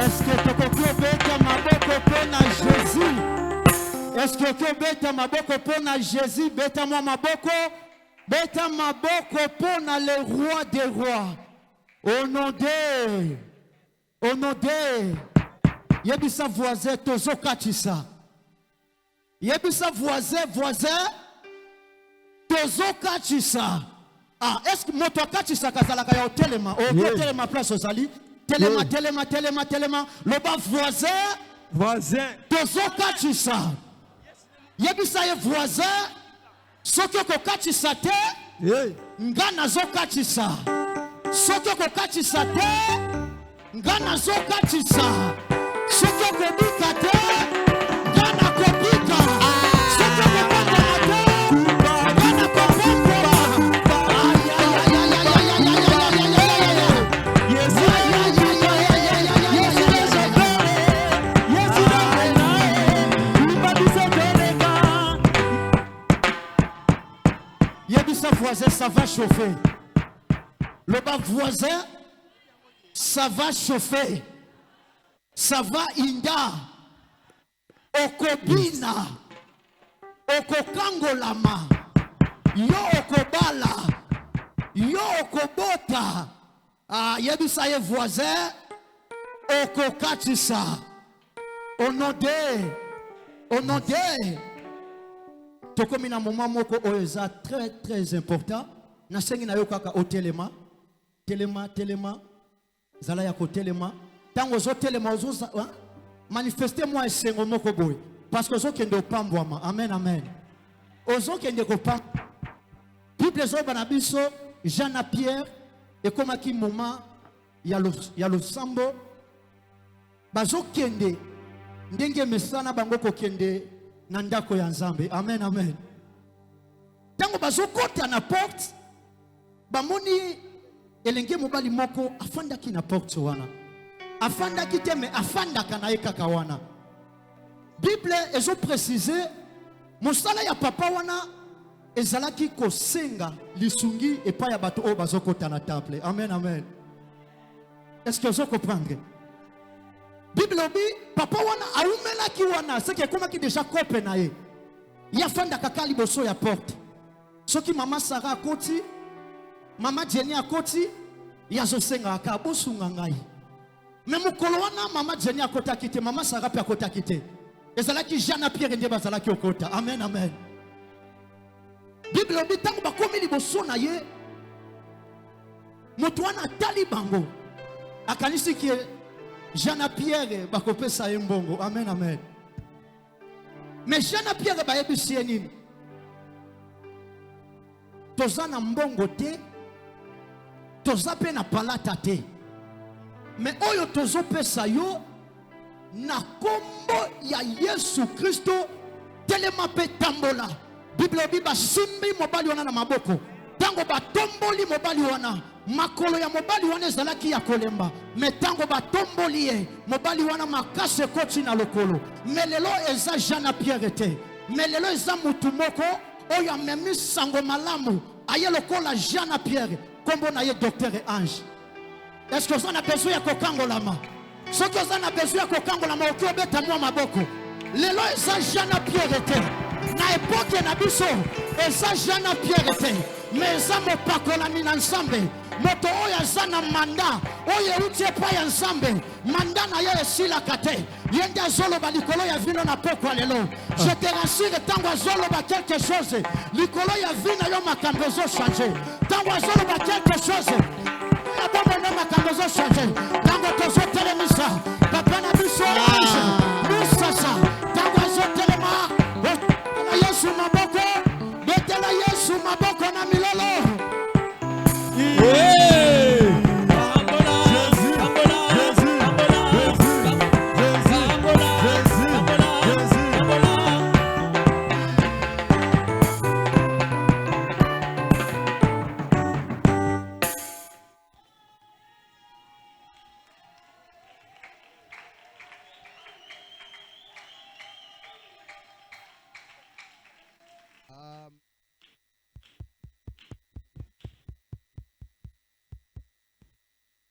Est-ce que tu peux mettre ma boko pour Jésus? Est-ce que tu peux mettre ma boko pour Jésus? Beta-moi ma boko. Beta ma boko pour le roi des rois. Au nom de Yebisa voisin tozo katisa. Yebisa voisin tozo katisa. Ah, est-ce que moto katisa kazala kaya telema? O telema place ozali. Telema. Le bas voisin tozo katisa. Yebisa ye voisin soko ko katisa te. Ngana zo katisa. Soko ko katisa te. Ngana zo katisa. Soko ko bika te. Ngana ko bika. Soko ko bika te. Ngana ko bika. Yebisa voisin, ça va chauffer. Le bas voisin, ça va chauffer. Ça va inda. Okobina. Okokangolama. Yo okobala. Yo okobota. Ah, yebisa ye voisin. Okokatisa. Au nom de. Tokomi na moment moko oeza très très important. Na sengi na yo kaka o telema. Telema. Zala ya ko telema. Tango zo telema ozo manifester moi esengo moko boy. Parce que zo kende opambwama. Amen. Ozo kende ko pam. Bible zo banabiso Jean na Pierre et comme ki moment ya lo sambo bazo kende ndenge mesana bango ko kende na ndako ya Nzambe. Amen. Tango bazo kota na porte bamoni elenge mobali moko afanda ki na porte wana. Afanda ki te me afanda kana kaka wana. Bible ezo préciser mosala ya papa wana ezalaki kosenga lisungi epa ya bato o bazo kota na temple. Amen. Est-ce que vous comprenez? Bible obi papa wana aumela ki wana c'est que comme ki déjà kope na ye. Ya fanda kaka liboso ya porte. Soki mama Sarah akoti, mama Jenny akoti, ya zo senga aka bosunga ngai. Mais mukolo wana mama Jenny akota kite, mama Sarah pe akota kite. Ezalaki Jean na Pierre nde bazalaki okota. Amen. Bible obi tango bakomi liboso na ye. Moto wana tali bango. Akanisi ki Jean na Pierre bakopesa ye mbongo. Amen. Mais Jean na Pierre ba yebisi nini? Toza na mbongo te. Toza pe na palata te. Mais oyo tozo pesa yo na kombo ya Yesu Kristo telema pe tambola. Bible biba simbi mobali wana na maboko. Tango ba tomboli mobali wana. Makolo ya mobali wana ezalaki ya kolemba. Metango ba tomboli ye. Mobali wana makase koti na lokolo. Melelo eza Jean na Pierre te. Melelo eza mutu moko. Oyo amemi sango malamu. Aye lokola Jean na Pierre. Kombo na ye docteur Ange. Est-ce que vous en avez besoin ya kokangolama? Ce que vous en avez besoin ya kokangolama okobeta mwa maboko. Lelo eza Jean na Pierre te. Na époque na biso eza Jean na Pierre te. Mais eza mopakola mina Nzambe. Moto oyo aza na manda oyo uti epai ya Nzambe. Manda na ye esilaka te. Yende azoloba likolo ya vino na pokwa lelo. Je te rassure tango azoloba quelque chose. Likolo ya vino yo makambo zo changer. Tango azoloba quelque chose. Ya bombo na makambo zo changer. Tango tozo telemisa. Papa na biso Ange. Musasa. Tango azo telema. Na Yesu maboko. Betela Yesu maboko na milolo.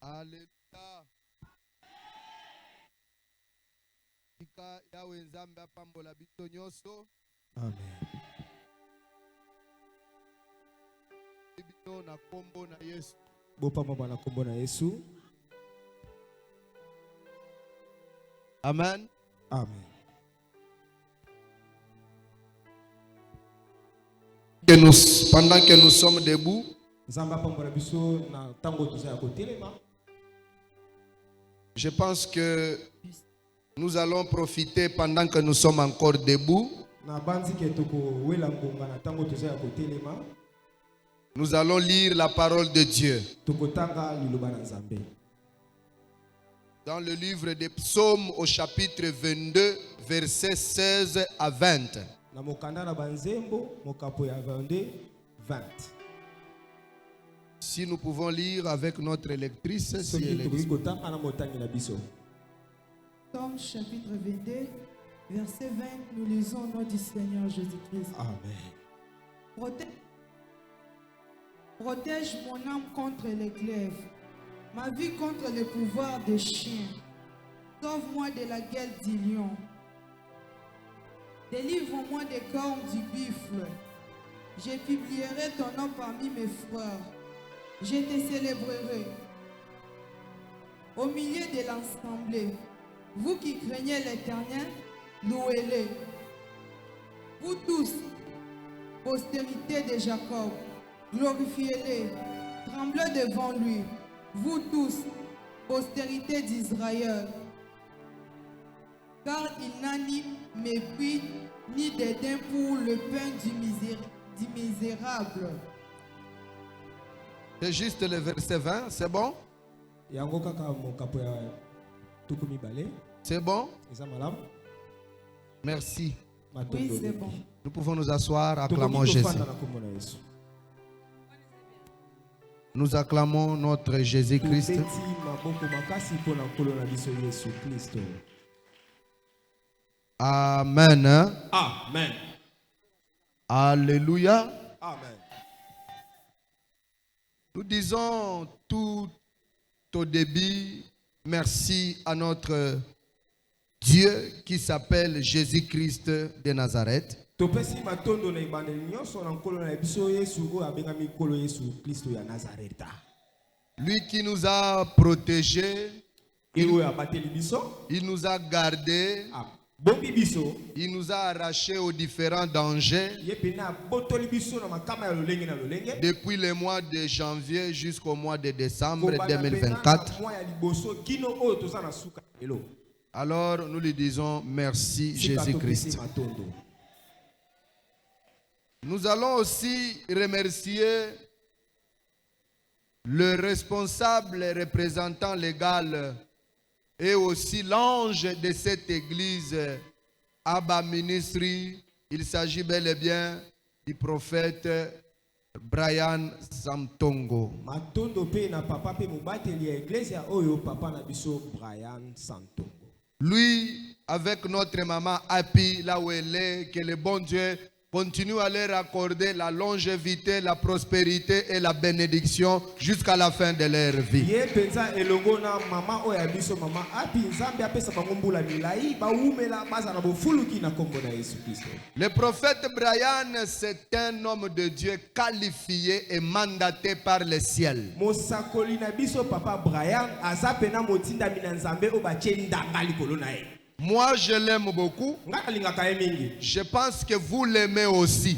Alléluia. Amen. Amen. Amen. Pendant que nous sommes debout, je pense que nous allons profiter pendant que nous sommes encore debout. Nous allons lire la parole de Dieu. Dans le livre des Psaumes au chapitre 22, versets 16 à 20. Si nous pouvons lire avec notre lectrice, si elle est disponible. Psaume chapitre 22, verset 20, nous lisons au nom du Seigneur Jésus-Christ. Amen. Protège mon âme contre les glaives, ma vie contre le pouvoir des chiens. Sauve-moi de la gueule du lion. Délivre-moi des cornes du buffle. Je publierai ton nom parmi mes frères. Je te célébrerai au milieu de l'assemblée. Vous qui craignez l'Éternel, louez-le. Vous tous, postérité de Jacob, glorifiez-le, tremblez devant lui. Vous tous, postérité d'Israël. Car il n'a ni mépris ni dédain pour le pain du misérable. C'est juste le verset 20, c'est bon? C'est bon? Merci. Oui, c'est bon. Nous pouvons nous asseoir, acclamons Jésus. Nous acclamons notre Jésus-Christ. Amen. Amen. Alléluia. Amen. Nous disons tout au début, merci à notre Dieu qui s'appelle Jésus-Christ de Nazareth. Lui qui nous a protégés, il nous a gardés, il nous a arrachés aux différents dangers depuis le mois de janvier jusqu'au mois de décembre 2024. Alors nous lui disons merci Jésus-Christ. Nous allons aussi remercier le responsable représentant légal et aussi l'ange de cette église, Abba Ministry. Il s'agit bel et bien du prophète Brian Samtongo. Lui, avec notre maman Happy, là où elle est, que le bon Dieu continue à leur accorder la longévité, la prospérité et la bénédiction jusqu'à la fin de leur vie. Le prophète Brian, c'est un homme de Dieu qualifié et mandaté par le ciel. Moi, je l'aime beaucoup. Je pense que vous l'aimez aussi.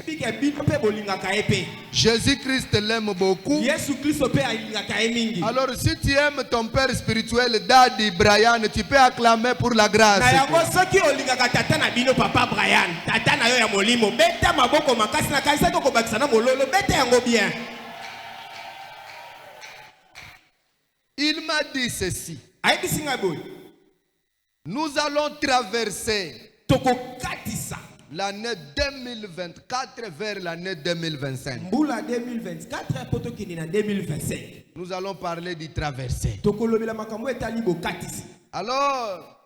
Jésus-Christ l'aime beaucoup. Alors, si tu aimes ton père spirituel, Daddy Brian, tu peux acclamer pour la grâce. Il m'a dit ceci. Nous allons traverser l'année 2024 vers l'année 2025. Nous allons parler du traversée. Alors,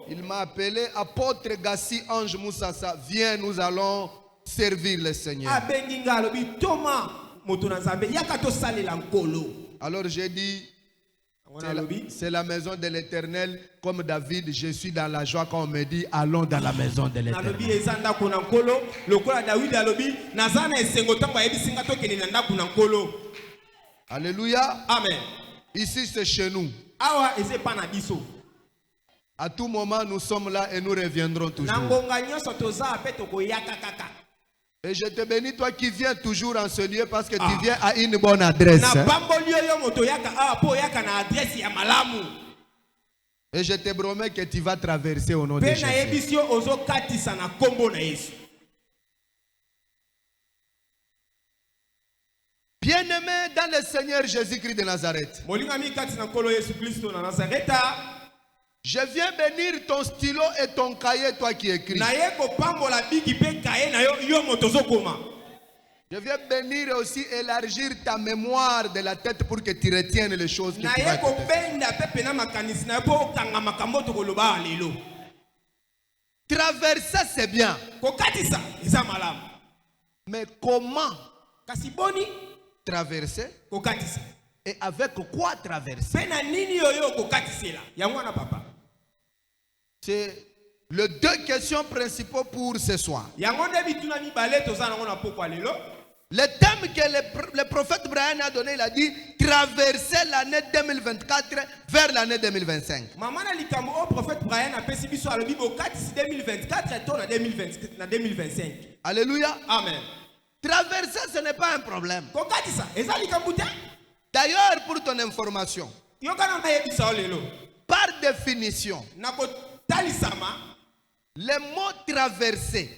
il m'a appelé apôtre Gassi Ange Moussassa. Viens, nous allons servir le Seigneur. Alors j'ai dit, C'est la maison de l'Éternel. Comme David, je suis dans la joie quand on me dit allons dans la maison de l'Éternel. Alléluia. Amen. Ici c'est chez nous. À tout moment nous sommes là et nous reviendrons toujours. Et je te bénis toi qui viens toujours en ce lieu parce que tu viens à une bonne adresse. Et je te promets que tu vas traverser au nom de Jésus. Bien-aimé dans le Seigneur Jésus-Christ de Nazareth, je viens bénir ton stylo et ton cahier, toi qui écris. Je viens bénir aussi élargir ta mémoire de la tête pour que tu retiennes les choses que tu vas écouter. Traverser, c'est bien. Mais comment traverser? Et avec quoi traverser? C'est les deux questions principales pour ce soir. Le thème que le prophète Brian a donné, il a dit traverser l'année 2024 vers l'année 2025. Alléluia. Amen. Traverser, ce n'est pas un problème. D'ailleurs, pour ton information, par définition, le mot traverser,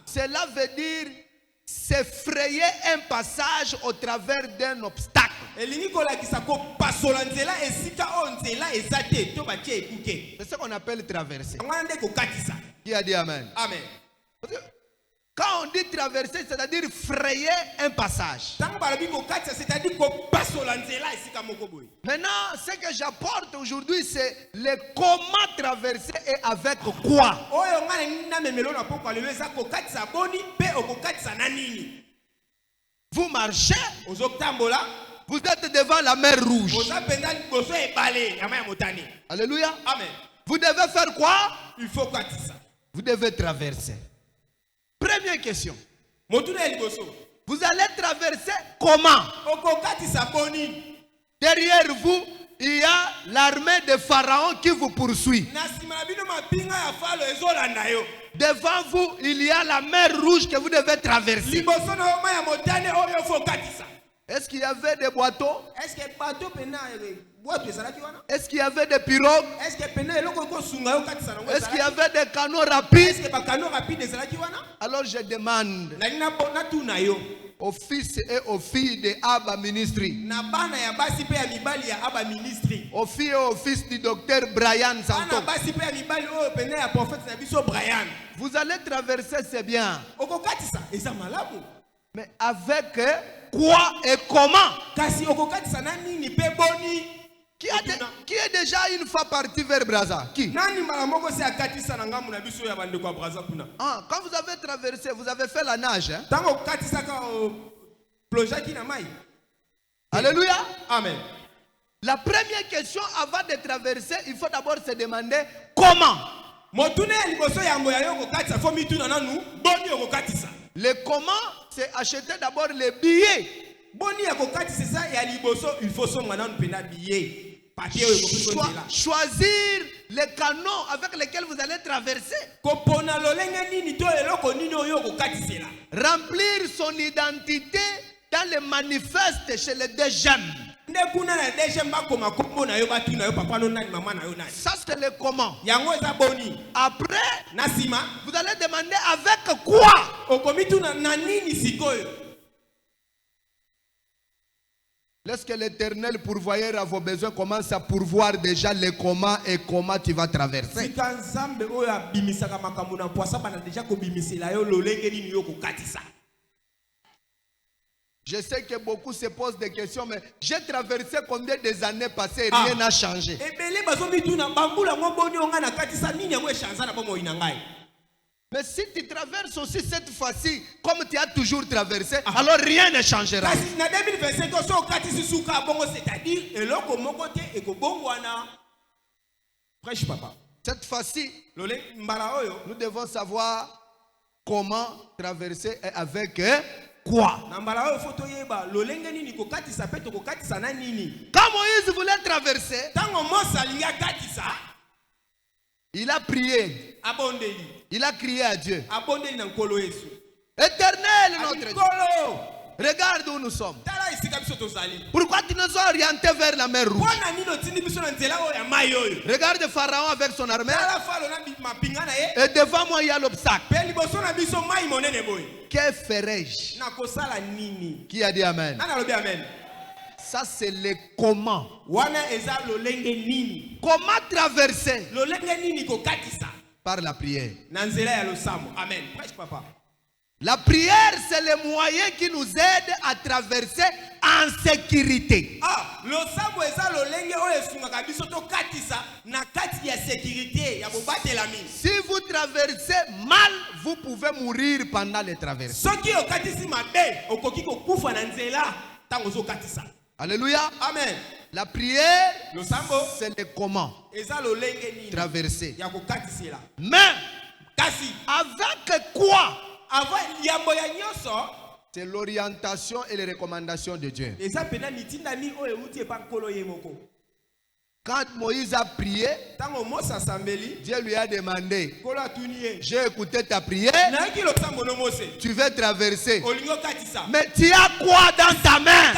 cela veut dire s'effrayer un passage au travers d'un obstacle. C'est ce qu'on appelle traverser. Qui a dit amen? Amen. Quand on dit traverser, c'est-à-dire frayer un passage. Maintenant, ce que j'apporte aujourd'hui, c'est le comment traverser et avec quoi. Vous marchez, vous êtes devant la mer Rouge. Alléluia. Amen. Vous devez faire quoi? Il faut vous devez traverser. Première question. Vous allez traverser comment? Derrière vous, il y a l'armée de Pharaon qui vous poursuit. Devant vous, il y a la mer Rouge que vous devez traverser. Est-ce qu'il y avait des bateaux? Est-ce qu'il y avait des pirogues? Est-ce qu'il y avait des canaux rapides? Alors je demande aux fils et aux filles de Abba Ministry, aux filles et aux fils du docteur Brian Santo, vous allez traverser, c'est bien. Mais avec quoi et comment? Qui est déjà une fois parti vers Brazza? Qui? Quand vous avez traversé, vous avez fait la nage. Hein? Alléluia. Amen. La première question avant de traverser, il faut d'abord se demander comment. Le comment, c'est acheter d'abord les billets. Choisir les canaux avec lesquels vous allez traverser. Remplir son identité dans les manifestes chez les DGM. Ça c'est le comment. Après, vous allez demander avec quoi. Laisse que l'Éternel pourvoyeur à vos besoins commence à pourvoir déjà les comment et comment tu vas traverser. Je sais que beaucoup se posent des questions, mais j'ai traversé combien des années passées et rien n'a changé. Mais si tu traverses aussi cette fois-ci, comme tu as toujours traversé, alors rien ne changera. Cette fois-ci, nous devons savoir comment traverser et avec quoi. Quand Moïse voulait traverser, il a prié. Il a crié à Dieu. Éternel notre Dieu, regarde où nous sommes. Pourquoi tu nous as orientés vers la mer Rouge? Regarde Pharaon avec son armée. Et devant moi il y a l'obstacle. Que ferai-je? Qui a dit Amen? Ça c'est le comment. Comment traverser? Par la prière. Amen. La prière, c'est le moyen qui nous aide à traverser en sécurité. Si vous traversez mal, vous pouvez mourir pendant les traversées. Alléluia. Amen. La prière, c'est le comment traverser. Mais avec quoi? C'est l'orientation et les recommandations de Dieu. Quand Moïse a prié, Dieu lui a demandé: j'ai écouté ta prière, tu veux traverser, mais tu as quoi dans ta main?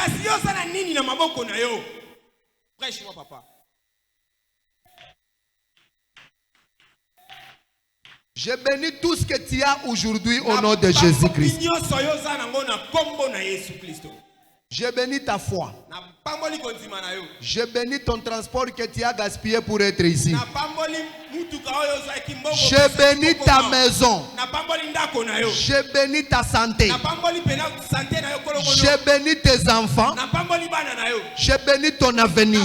Je bénis tout ce que tu as aujourd'hui au nom de Jésus-Christ. Je bénis ta foi. Je bénis ton transport que tu as gaspillé pour être ici. Je bénis ta maison. Je bénis ta santé. Je bénis tes enfants. Je bénis ton avenir.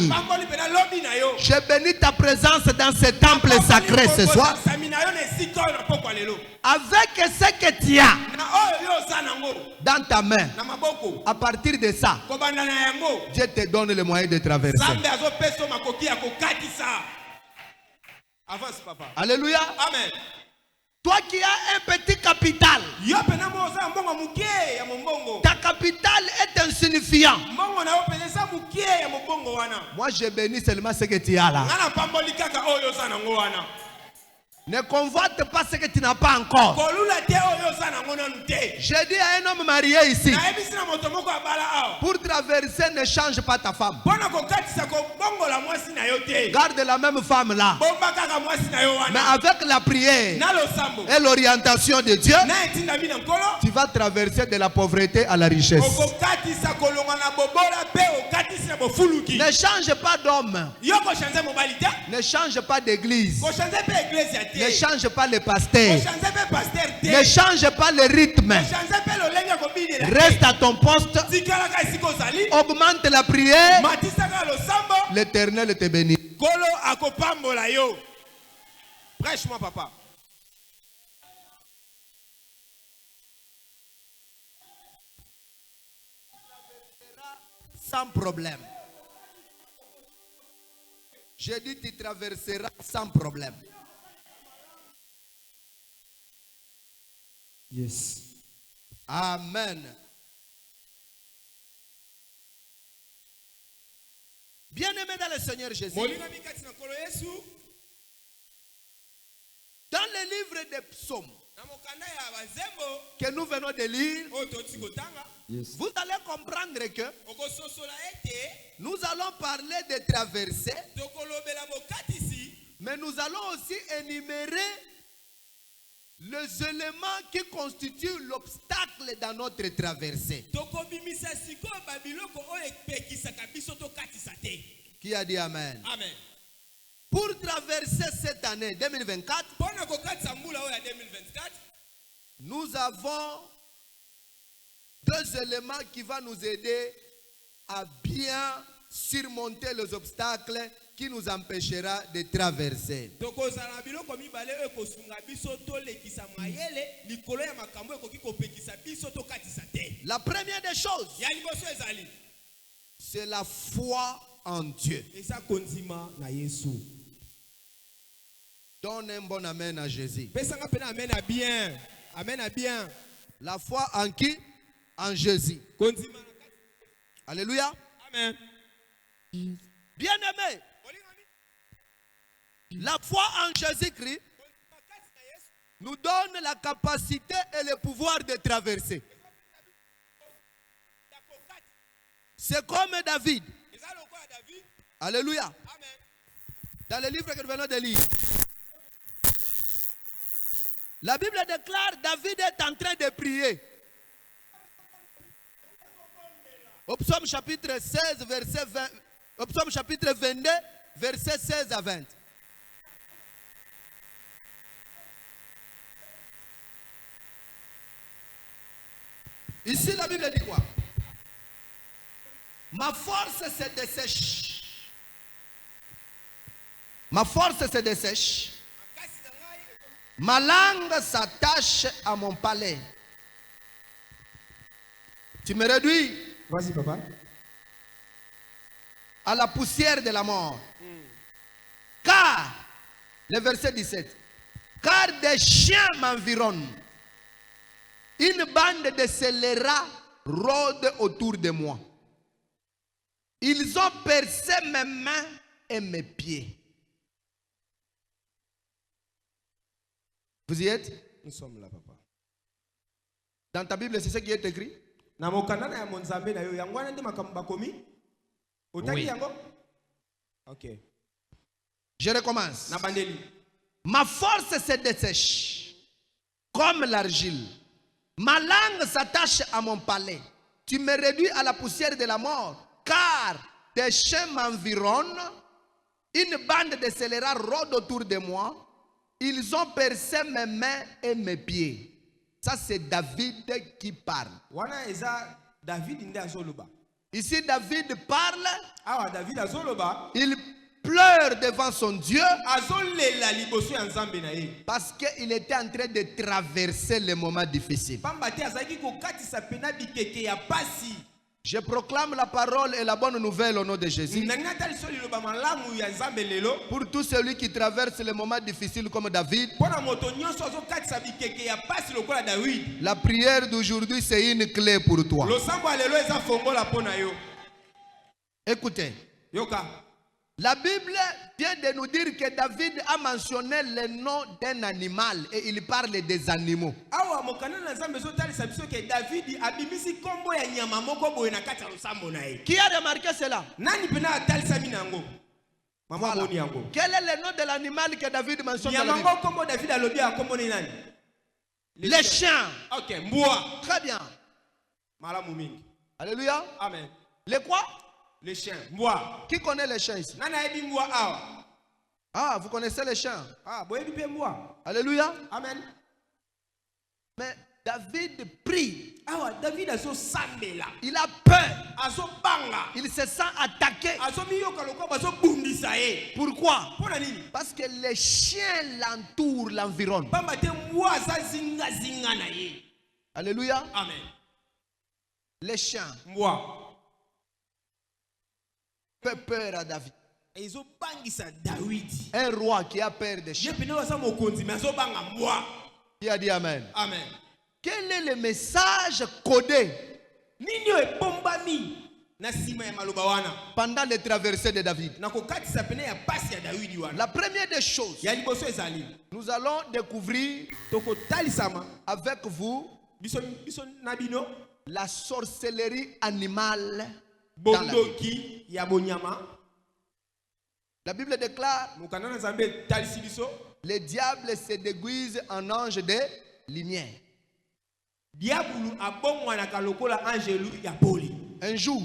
Je bénis ta présence dans ce temple sacré ce soir. Avec ce que tu as dans ta main, à partir de ça, Dieu te donne le moyen de traverser. Avance, papa. Alléluia. Amen. Toi qui as un petit capital, ta capitale est insignifiant. Moi je bénis seulement ce que tu as là. Ne convoite pas ce que tu n'as pas encore. J'ai dit à un homme marié ici, pour traverser, ne change pas ta femme. Garde la même femme là. Mais avec la prière et l'orientation de Dieu, tu vas traverser de la pauvreté à la richesse. Ne change pas d'homme. Ne change pas d'église. Ne change pas le pasteur. Ne change pas le rythme. Reste à ton poste. Augmente la prière. L'Éternel te bénit. Prêche-moi, papa. Sans problème. Je dis tu traverseras sans problème. Yes. Amen. Bien-aimé dans le Seigneur Jésus, dans le livre des psaumes que nous venons de lire, Yes. vous allez comprendre que nous allons parler de traversée, mais nous allons aussi énumérer les éléments qui constituent l'obstacle dans notre traversée. Qui a dit Amen? Amen. Pour traverser cette année 2024, nous avons deux éléments qui vont nous aider à bien surmonter les obstacles qui nous empêchera de traverser. La première des choses, c'est la foi en Dieu. Donne un bon amen à Jésus. Amen à bien. La foi en qui? En Jésus. Alléluia. Amen. Bien-aimé, la foi en Jésus-Christ nous donne la capacité et le pouvoir de traverser. C'est comme David. Alléluia. Dans le livre que nous venons de lire, la Bible déclare David est en train de prier. Au psaume chapitre 16, verset 20. Au psaume chapitre 22, versets 16 à 20. Ici, la Bible dit quoi? Ma force se dessèche. Ma force se dessèche. Ma langue s'attache à mon palais. Tu me réduis. Vas-y, papa. À la poussière de la mort. Car, le verset 17, car des chiens m'environnent. Une bande de scélérats rôde autour de moi. Ils ont percé mes mains et mes pieds. Vous y êtes? Nous sommes là, papa. Dans ta Bible, c'est ce qui est écrit? Oui. Ok. Je recommence. Ma force se dessèche comme l'argile. Ma langue s'attache à mon palais. Tu me réduis à la poussière de la mort, car des chiens m'environnent. Une bande de scélérats rôde autour de moi. Ils ont percé mes mains et mes pieds. Ça, c'est David qui parle. Ici, David parle. Il pleure devant son Dieu parce qu'il était en train de traverser les moments difficiles. Je proclame la parole et la bonne nouvelle au nom de Jésus. Pour tous celui qui traverse les moments difficiles comme David, la prière d'aujourd'hui, c'est une clé pour toi. Écoutez. La Bible vient de nous dire que David a mentionné le nom d'un animal et il parle des animaux. Qui a remarqué cela? Voilà. Quel est le nom de l'animal que David mentionne dans la Bible? Les chiens. Très bien. Alléluia. Amen. Les quoi? Les chiens. Qui connaît les chiens ici? Ah, vous connaissez les chiens? Alléluia. Amen. Mais David prie. Il a peur. Il se sent attaqué. Pourquoi? Parce que les chiens l'entourent, l'environnent. Alléluia. Amen. Les chiens fait peur à David. Un roi qui a peur des chiens. Qui a dit Amen. Amen. Quel est le message codé pendant les traversées de David? La première des choses, nous allons découvrir avec vous la sorcellerie animale dans la Bible. La Bible déclare le diable se déguise en ange de lumière. Un jour,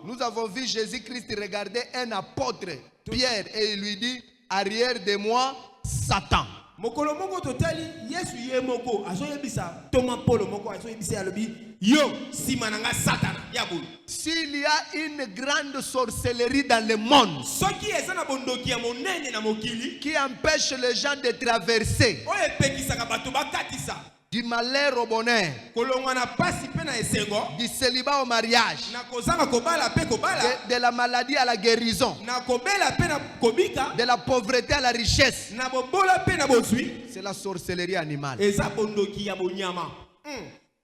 nous avons vu Jésus-Christ regarder un apôtre, Pierre, et il lui dit, arrière de moi, Satan. mokolo moko totali Yesu ye moko azoyebisa Thomas Paul moko azoyebisa alobi yo simananga satana ya bulu. S'il y a une grande sorcellerie dans le monde Soki eza na bondoki ya monene na mokili qui empêche les gens de traverser oyo epekisaka bato bakatisa du malheur au bonheur, kolongwa na pasi pe na esengo du célibat au mariage, na kozanga kobala pe kobala de la maladie à la guérison, na kobela pe na kobika de la pauvreté à la richesse, na bobola pe na bozwi c'est la sorcellerie animale. eza bondoki ya bonyama.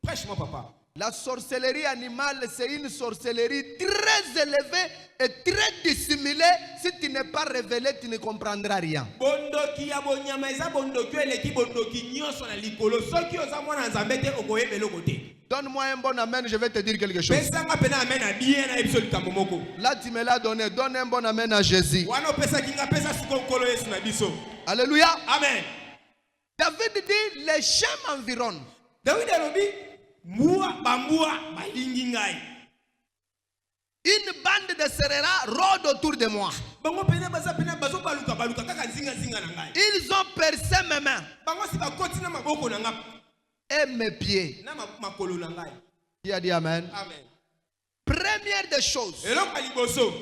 Prêche-moi papa. La sorcellerie animale, c'est une sorcellerie très élevée et très dissimulée. Si tu n'es pas révélé, tu ne comprendras rien. Bondoki ya bonyama eza bondoki eleki bondoki nyonso na likolo. Soki oza mwana nzambe te okoyebela kote. Donne-moi un bon amen, je vais te dire quelque chose. Pesanga pena amen na bien na ebiso likambo moko. Là, tu me l'as donné. Donne un bon amen à Jésus. Wana pesa kinga pesa siko kolo Yesu na biso. Alléluia. Amen. David dit, les chiens m'environnent. David alobi mua bambua balingi ngai. Une bande de serrera rôde autour de moi. Bango pena baza pena bazo baluka kaka zinga na ngai. Ils ont percé mes mains Bango si bakoti na maboko na ngai et mes pieds. na makolo na ngai. Qui a dit amen? Amen. Première des choses, Eloko ya liboso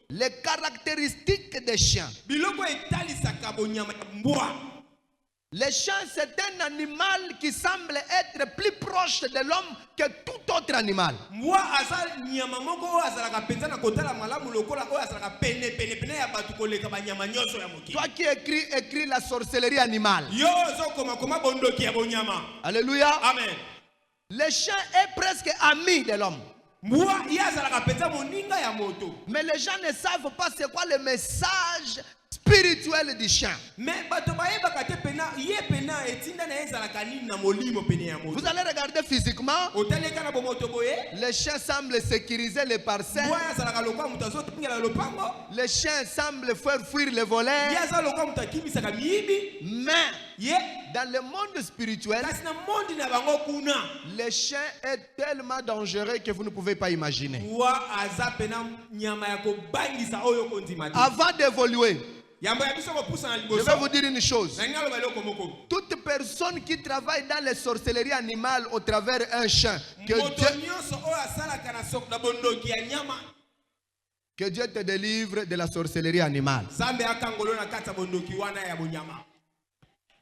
les caractéristiques des chiens. biloko etalisaka bonyama ya mbwa. Les chiens, c'est un animal qui semble être plus proche de l'homme que tout autre animal. Mbwa aza nyama moko oyo azalaka penza na kotala malamu lokola oyo azalaka pene ya batu koleka banyama nyonso ya mokili. Toi qui écris la sorcellerie animale. Yo ozokoma bondoki ya bonyama. Alléluia. Amen. Le chien est presque ami de l'homme. Mbwa ye azalaka penza moninga ya moto. Mais les gens ne savent pas c'est quoi le message spirituel du chien. Mais bato bayebaka te pena ye pena etinda na ezalaka nini na molimo pene ya moto. Vous allez regarder physiquement. Otaleka na bomoto boye. Le chien semble sécuriser les parcelles. Mbwa azalaka lokwa mutu azotingela lopango. Le chien semble faire fuir les voleurs. Ye aza lokwa mutu akimisaka miyibi. Mais Ye dans le monde spirituel, kasi na mondi na bango kuna. le chien est tellement dangereux que vous ne pouvez pas imaginer. Mbwa aza pena nyama ya kobangisa oyo kondima te. Avant d'évoluer, Yambo ya biso kopusa na je liboso. vais vous dire une chose. Na ngalo baloko moko. Toute personne qui travaille dans les sorcelleries animales au travers un chien, Moto nyonso oyo asalaka na sok na bondoki ya nyama. que Dieu te délivre de la sorcellerie animale. Zambe akangolo na kata bondoki wana ya bonyama.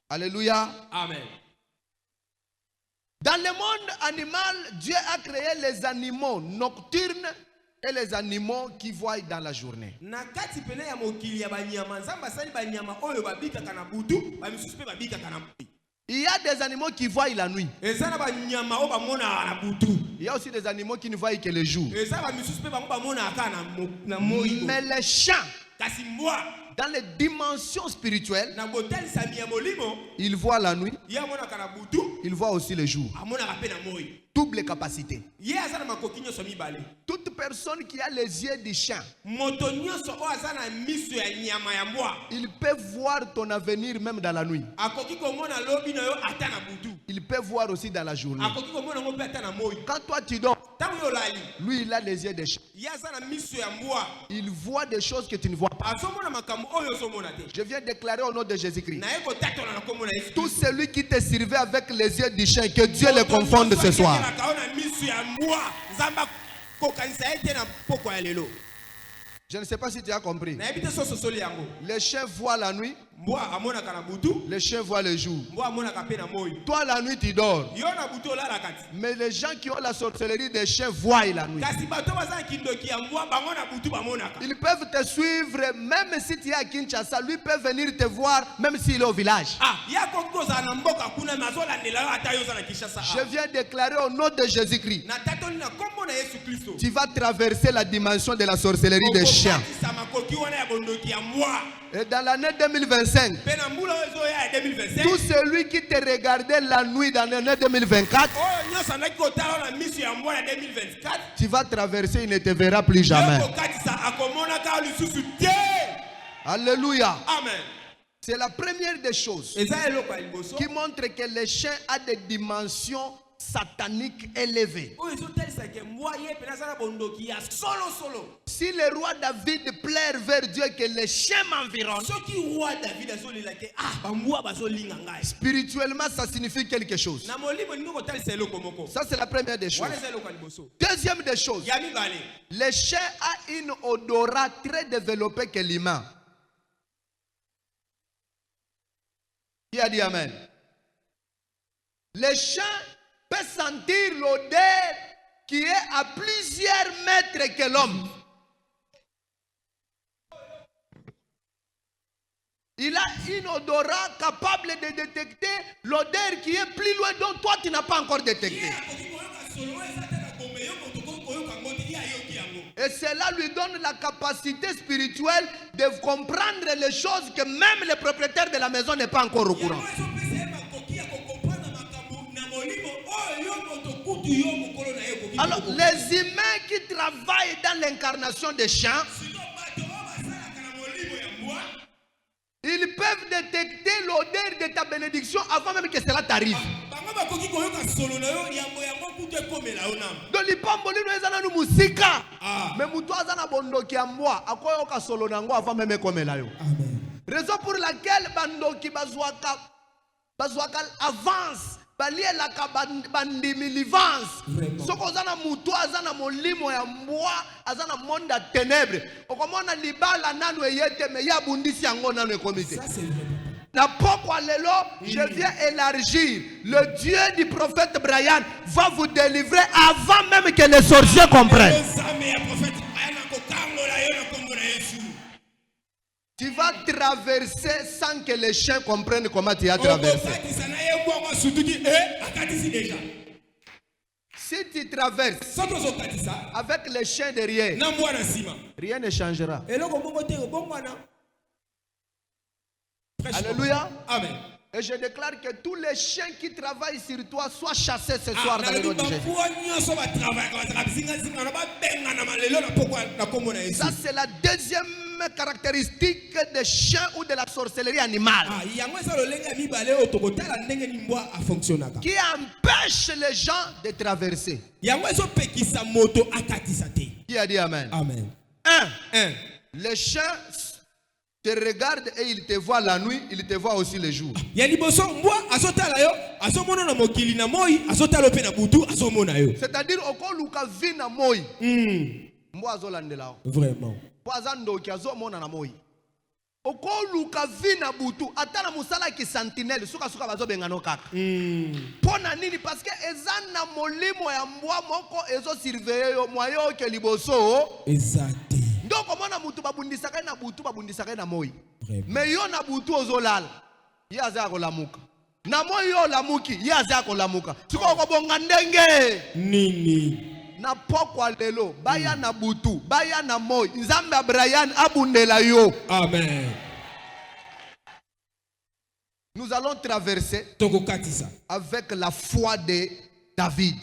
Alléluia. Amen. Dans le monde animal, Dieu a créé les animaux nocturnes et les animaux qui voient dans la journée. Na kati pene ya mokili ya banyama nzamba sali banyama oyo babikaka na butu, ba misusu pe babikaka na mpi. Il y a des animaux qui voient la nuit. Eza na banyama oyo bamona na butu. Il y a aussi des animaux qui ne voient que le jour. Eza ba misusu pe bango bamona aka na moi. Mais les chiens, Kasi mbwa dans les dimensions spirituelles, na botel sami ya molimo, ils voient la nuit, ya mona kana butu, ils voient aussi le jour. amona ka pe na moi. Double capacité. Ye aza na makoki nyonso mibale. Toute personne qui a les yeux du chien, Moto nyonso oyo aza na miso ya nyama ya mbwa, il peut voir ton avenir même dans la nuit. akoki komona lobi na yo ata na butu. Il peut voir aussi dans la journée. Akoki komona ngo pe ata na moi. Quand toi tu dors, Tango yo lali, lui il a les yeux des chiens. ye aza na miso ya mbwa. Il voit des choses que tu ne vois pas. Azomona makambo oyo ozomona te. Je viens déclarer au nom de Jésus-Christ. Na ye kotatona na kombo na Yesu. Tout celui qui te servait avec les yeux du chien, que Dieu le confonde ce soir. Kaona miso ya mbwa, nzamba kokanisa ete na poko ya lelo. Je ne sais pas si tu as compris. Na yebite so sosoli yango. Les chiens voient la nuit, Mbwa amonaka na butu, les chiens voient le jour. mbwa amonaka pe na moi. Toi la nuit tu dors. Yo na butu olala kati. Mais les gens qui ont la sorcellerie des chiens voient la nuit. Kasi bato baza kindoki ya mbwa bango na butu bamonaka. Ils peuvent te suivre même si tu es à Kinshasa. Lui peut venir te voir même s'il est au village. Ah, ya kokoza na mboka kuna mazolandela yo ata yo za na Kinshasa. Je viens déclarer au nom de Jésus-Christ. Na tatoli na kombo na Yesu Kristo. Tu vas traverser la dimension de la sorcellerie des chiens. Makoki wana ya bondoki ya mbwa. Et dans l'année 2025, Pena mbula ozo ya 2025. tout celui qui te regardait la nuit dans l'année 2024, Oh, nyosa na kotala na miso ya mbwa ya 2024. tu vas traverser, il ne te verra plus jamais. Yo kokatisa akomona ka lisusu te. Alléluia. Amen. C'est la première des choses Eza eloko ya liboso. qui montre que le chien a des dimensions satanique élevé. Si le roi David pleure vers Dieu que les chiens m'environnent, spirituellement ça signifie quelque chose. Ça c'est la première des choses. Deuxième des choses, le chien a une odorat très développée que l'humain. Qui a dit amen? Le chien peut sentir l'odeur qui est à plusieurs mètres que l'homme. Il a une odorat capable de détecter l'odeur qui est plus loin dont toi tu n'as pas encore détecté. Et cela lui donne la capacité spirituelle de comprendre les choses que même le propriétaire de la maison n'est pas encore au courant. Alors, les humains qui travaillent dans l'incarnation des chiens, ils peuvent détecter l'odeur de ta bénédiction avant même que cela t'arrive. Donc, les pamboli nous ezana nu musika. Mais muto azana bondoki amwa akoyoka solo nango avant même komela yo. Raison pour laquelle bandoki bazwaka avance. Baliela ka bandimilivance. Soko azana muto azana molimo ya mbwa azana monda ténèbres. Okomona libala nanu eyete me ya bundisi yango nanu ekomite. Ça c'est vrai. Na pourquoi je viens élargir. Le Dieu du prophète Brian va vous délivrer avant même que les sorciers comprennent. Tu vas traverser sans que les chiens comprennent comment tu as traversé. Si tu traverses avec les chiens derrière, rien ne changera. Alléluia. Amen. Et je déclare que tous les chiens qui travaillent sur toi soient chassés ce soir dans le nom de Jésus. Ça c'est la deuxième caractéristique des chiens ou de la sorcellerie animale. Qui empêche les gens de traverser. Qui a dit amen? Amen. Les chiens te regarde et il te voit la nuit, il te voit aussi le jour. C'est-à-dire oko luka vi na moi. Mbo azolandela. Vraiment. Poazando ki azomona na moi. Oko luka vi na butu atana musala ki sentinelle suka bazo bengano kaka. Pona nini parce que ezana molimo ya mbwa moko ezo surveiller yo moyo ke liboso. Exact. Donc comment na mutu babundisaka na butu babundisaka na moi. Mais yo na butu ozolala. Yaza ko lamuka. Na moi yo lamuki, yaza ko lamuka. Siko ko bonga ndenge. Nini. Na pokwa lelo, baya na butu, baya na moi. Nzambe Brian abundela yo. Amen. Nous allons traverser avec la foi de David,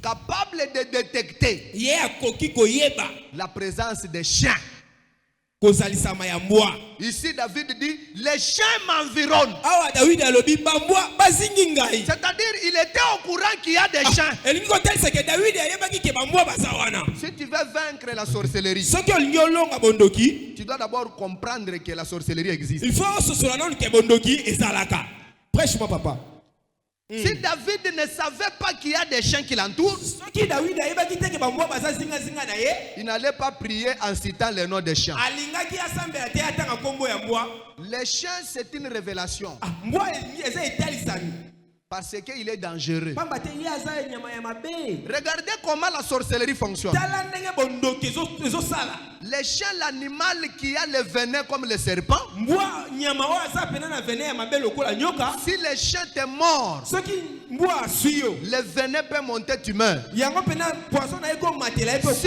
capable de détecter la présence des chiens. Ici David dit les chiens m'environnent. C'est-à-dire il était au courant qu'il y a des chiens. Si tu veux vaincre la sorcellerie, tu dois d'abord comprendre que la sorcellerie existe. Prêche-moi papa. Si David ne savait pas qu'il y a des chiens qui l'entourent, il n'allait pas prier en citant le nom des chiens. Les chiens, c'est une révélation. Parce qu'il est dangereux. Regardez comment la sorcellerie fonctionne. Les chiens, l'animal qui a le venin comme le serpent, si les chiens te mordent, le venin peut monter, tu meurs. Si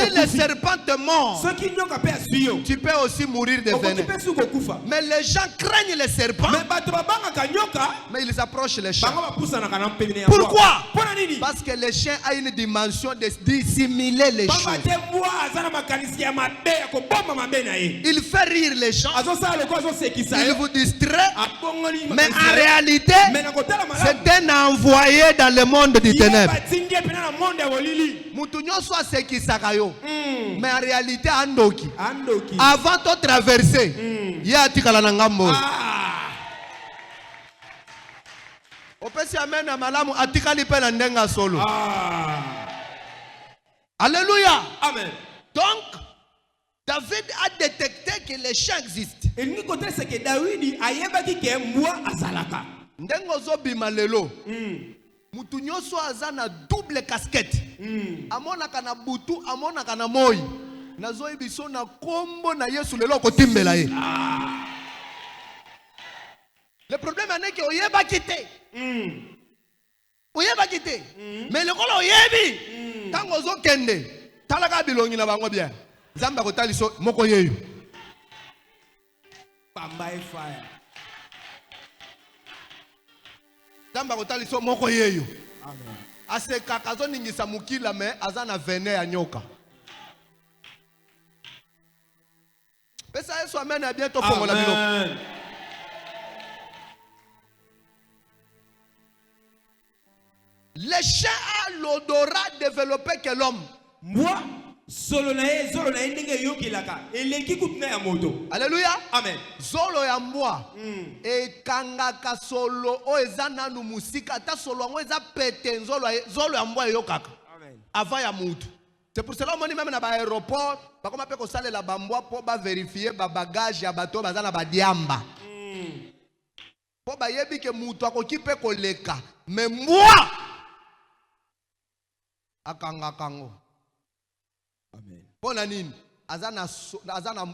le serpent te mord, tu peux aussi mourir de venin. Mais les gens craignent les serpents, mais ils approchent les chiens. Pourquoi? Parce que les chiens ont une dimension de dissimuler les choses. Il fait rire les gens. Il vous distrait. Mais en réalité, c'est un envoyé dans le monde du ténèbre. Mais en réalité, Andoki. Avant de traverser, il y a Tikalanangambo. Alléluia. Amen. Donc, David a détecté que les champs existent. Ndengo zobima lelo. Mutu nyoso azana double casquette. Amona kana butu, amona kana moi. Nazo ibiso na kombo na Yesu lelo ko timbela ye. Le problème est que oyeba kité. Oyeba kité. Mais le kolo oyebi. Tango zo kende. Talaka bilongi na bango bien. Zamba ko taliso moko yeyo. Pamba fire. Zamba ko taliso moko yeyo. Amen. Ase kakazo ningisa mukila me azana vene ya nyoka. Pesa Yesu amène à bientôt pour la bilo. Les chiens a l'odorat développé que l'homme. Moi, solo nae ndenge yokelaka. Elengi kutna ya moto. Alléluia. Amen. Zolo ya mbwa. E kangaka solo o ezana nu musika ta solo ngo eza pete zolo ya mbwa yokaka. Amen. Avant ya mutu. C'est pour cela moni même na ba aéroport, ba koma pe ko sale la bambwa po ba vérifier ba bagage ya bato bazana ba diamba. Po ba yebi ke mutu akoki pe koleka. Mais mbwa akanga kango. Amen. Pona nini? Azana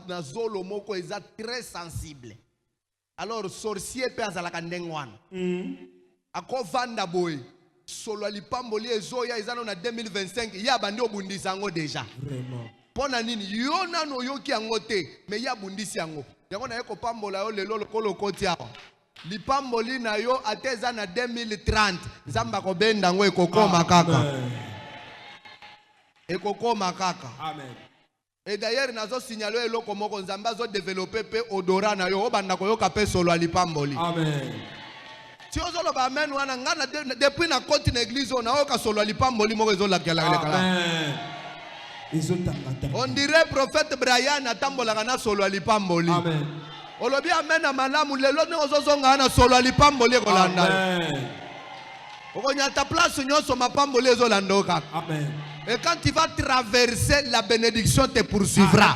na zolo moko eza très sensible. Alors sorcier pe azalaka ndengwana. Ako vanda boy. Solo lipamboli ezoya ezana na 2025 ya bandi obundisa yango déjà. Vraiment. Pona nini? Yo nano yoki yango te, mais ya bundisi yango. Yango na yeko pambola yo lelo lokolo koti awa. Lipamboli na yo ateza na 2030. Zamba ko benda ngo ekokoma kaka. Ekokoma kaka. Amen. Et d'ailleurs nazo signaler eloko moko nzamba zo développer pe odora na yo obanda ko yoka pe solo alipamboli. Amen. Si ozolo ba amen wana ngana depuis na côté na église on a yoka solo alipamboli moko ezo lakela lekala. Amen. On dirait prophète Brian atambola kana solo alipamboli. Amen. Olobi amen na malamu lelo ne ozozonga na solo alipamboli ko landa. Amen. Okonya ta place nyonso mapamboli ezo landoka. Amen. Et quand tu vas traverser, la bénédiction te poursuivra.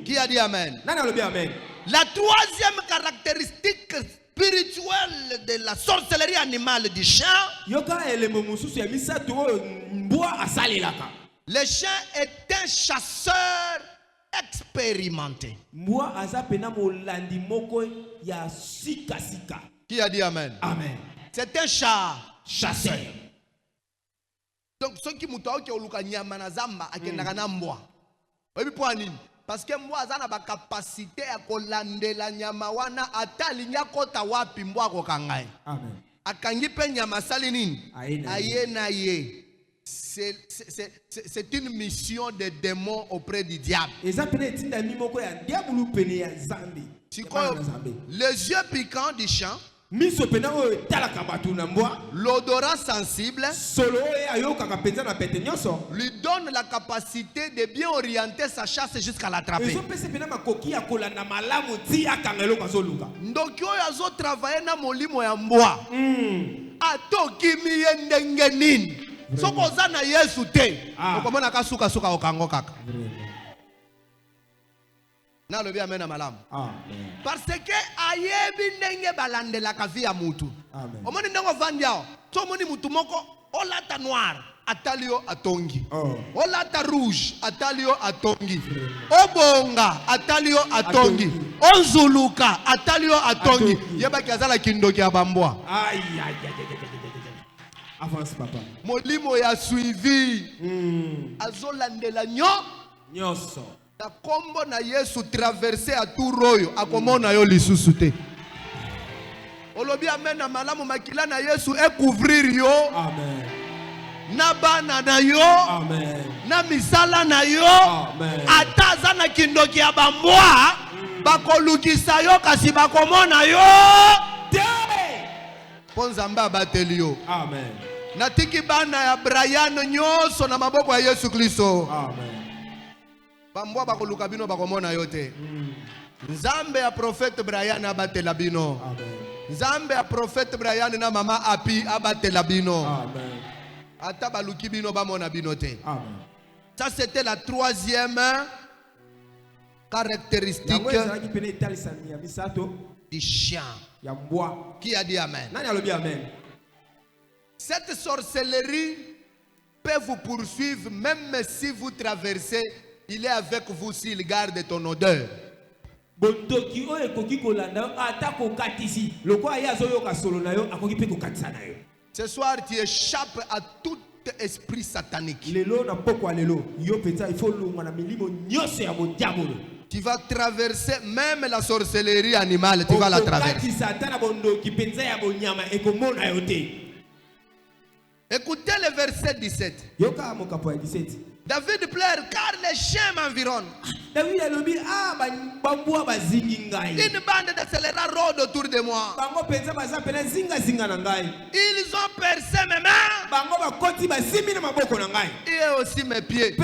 Qui a dit amen? Amen. La troisième caractéristique spirituelle de la sorcellerie animale du chien, le chien est un chasseur expérimenté. Qui a dit amen? Amen. C'est un chasseur. Donc ceux qui mutao ki oluka nyama na zamba akendaka na mbwa. Obi po nini? Parce que mbwa azana ba capacité ya kolandela nyama wana atalinya kota wapi mbwa ko kangai. Amen. Akangi pe nyama sali nini? Ayena ye. C'est une mission de démon auprès du diable. Les yeux piquants du chien, l'odorat sensible lui donne la capacité de bien orienter sa chasse jusqu'à l'attraper. Donc, il y a travaillé dans molimo ya mbwa. Atoki miyendenge nini. Soko zana Yesu te. Okomona kasuka suka okango kaka. Na lobi amen malamu. Parce que ayebi ndenge balande la kavi ya mutu. Omoni ndenge vandiao. To moni mutu moko olata noir atalio atongi. Olata rouge atalio atongi. Obonga atalio atongi. Onzuluka atalio atongi. Yeba kiazala kindoki ya bambwa. Aïe aïe aïe aïe. Avance papa. Molimo ya suivi. Azolandela nyoso. Na kombo na Yesu traverser à tout royo akomona yo lisusu te. Olobi amen na malamu makila na Yesu e couvrir yo. Amen. na bana na yo, Amen. na misala na yo, Amen. ataza na kindoki ya bambwa, bakolukisa yo kasi bakomona yo. Ponzamba abateli yo. Amen. Natiki bana ya Brian nyoso na maboko ya Yesu Kristo. Amen. Bambwa bakoluka bino bakomona yo te. Nzambe ya prophète Brian abatela bino. Amen. Nzambe ya prophète Brian na mama Api abatela bino. Amen. Ata baluki bino bamona bino te. Amen. Ça c'était la troisième caractéristique du chien. Qui a dit amen? Cette sorcellerie peut vous poursuivre même si vous traversez. Il est avec vous s'il garde ton odeur. Ce soir, tu échappes à tout esprit satanique. Tu vas traverser même la sorcellerie animale. Tu vas la traverser. Écoutez le verset 17. David pleure car les chiens m'environnent. Une bande de scélérats rôde autour de moi. Ils ont percé mes mains et aussi mes pieds.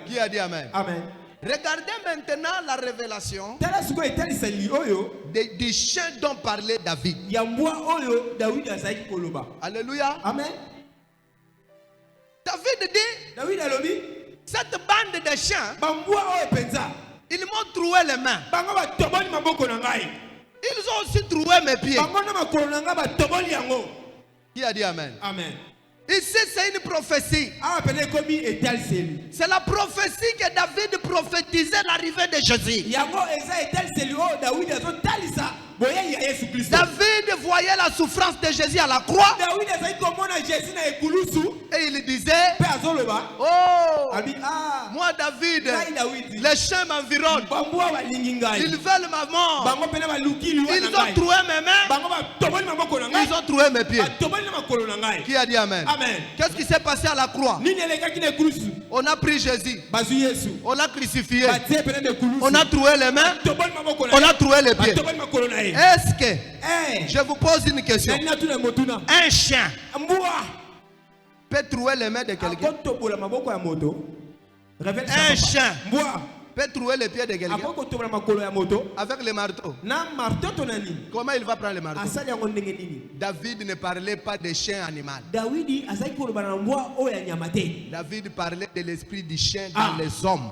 Qui a dit amen? Amen. Regardez maintenant la révélation des chiens dont parlait David. Alléluia. Amen. David dit, cette bande de chiens, ils m'ont troué les mains. Ils ont aussi troué mes pieds. Qui a dit amen? Amen. Ici, c'est une prophétie. C'est la prophétie que David prophétisait l'arrivée de Jésus. David voyait la souffrance de Jésus à la croix. Et il disait, oh, moi David, les chiens m'environnent. Ils veulent ma mort. Ils ont trouvé mes mains. Ils ont trouvé mes pieds. Qui a dit amen? Qu'est-ce qui s'est passé à la croix? On a pris Jésus. On l'a crucifié. On a trouvé les mains. On a trouvé les pieds. Est-ce que, je vous pose une question, un chien peut trouver les mains de quelqu'un? Un chien peut trouver les pieds de quelqu'un avec le marteau? Comment il va prendre le marteau? David ne parlait pas de chien animal. David parlait de l'esprit du chien dans les hommes.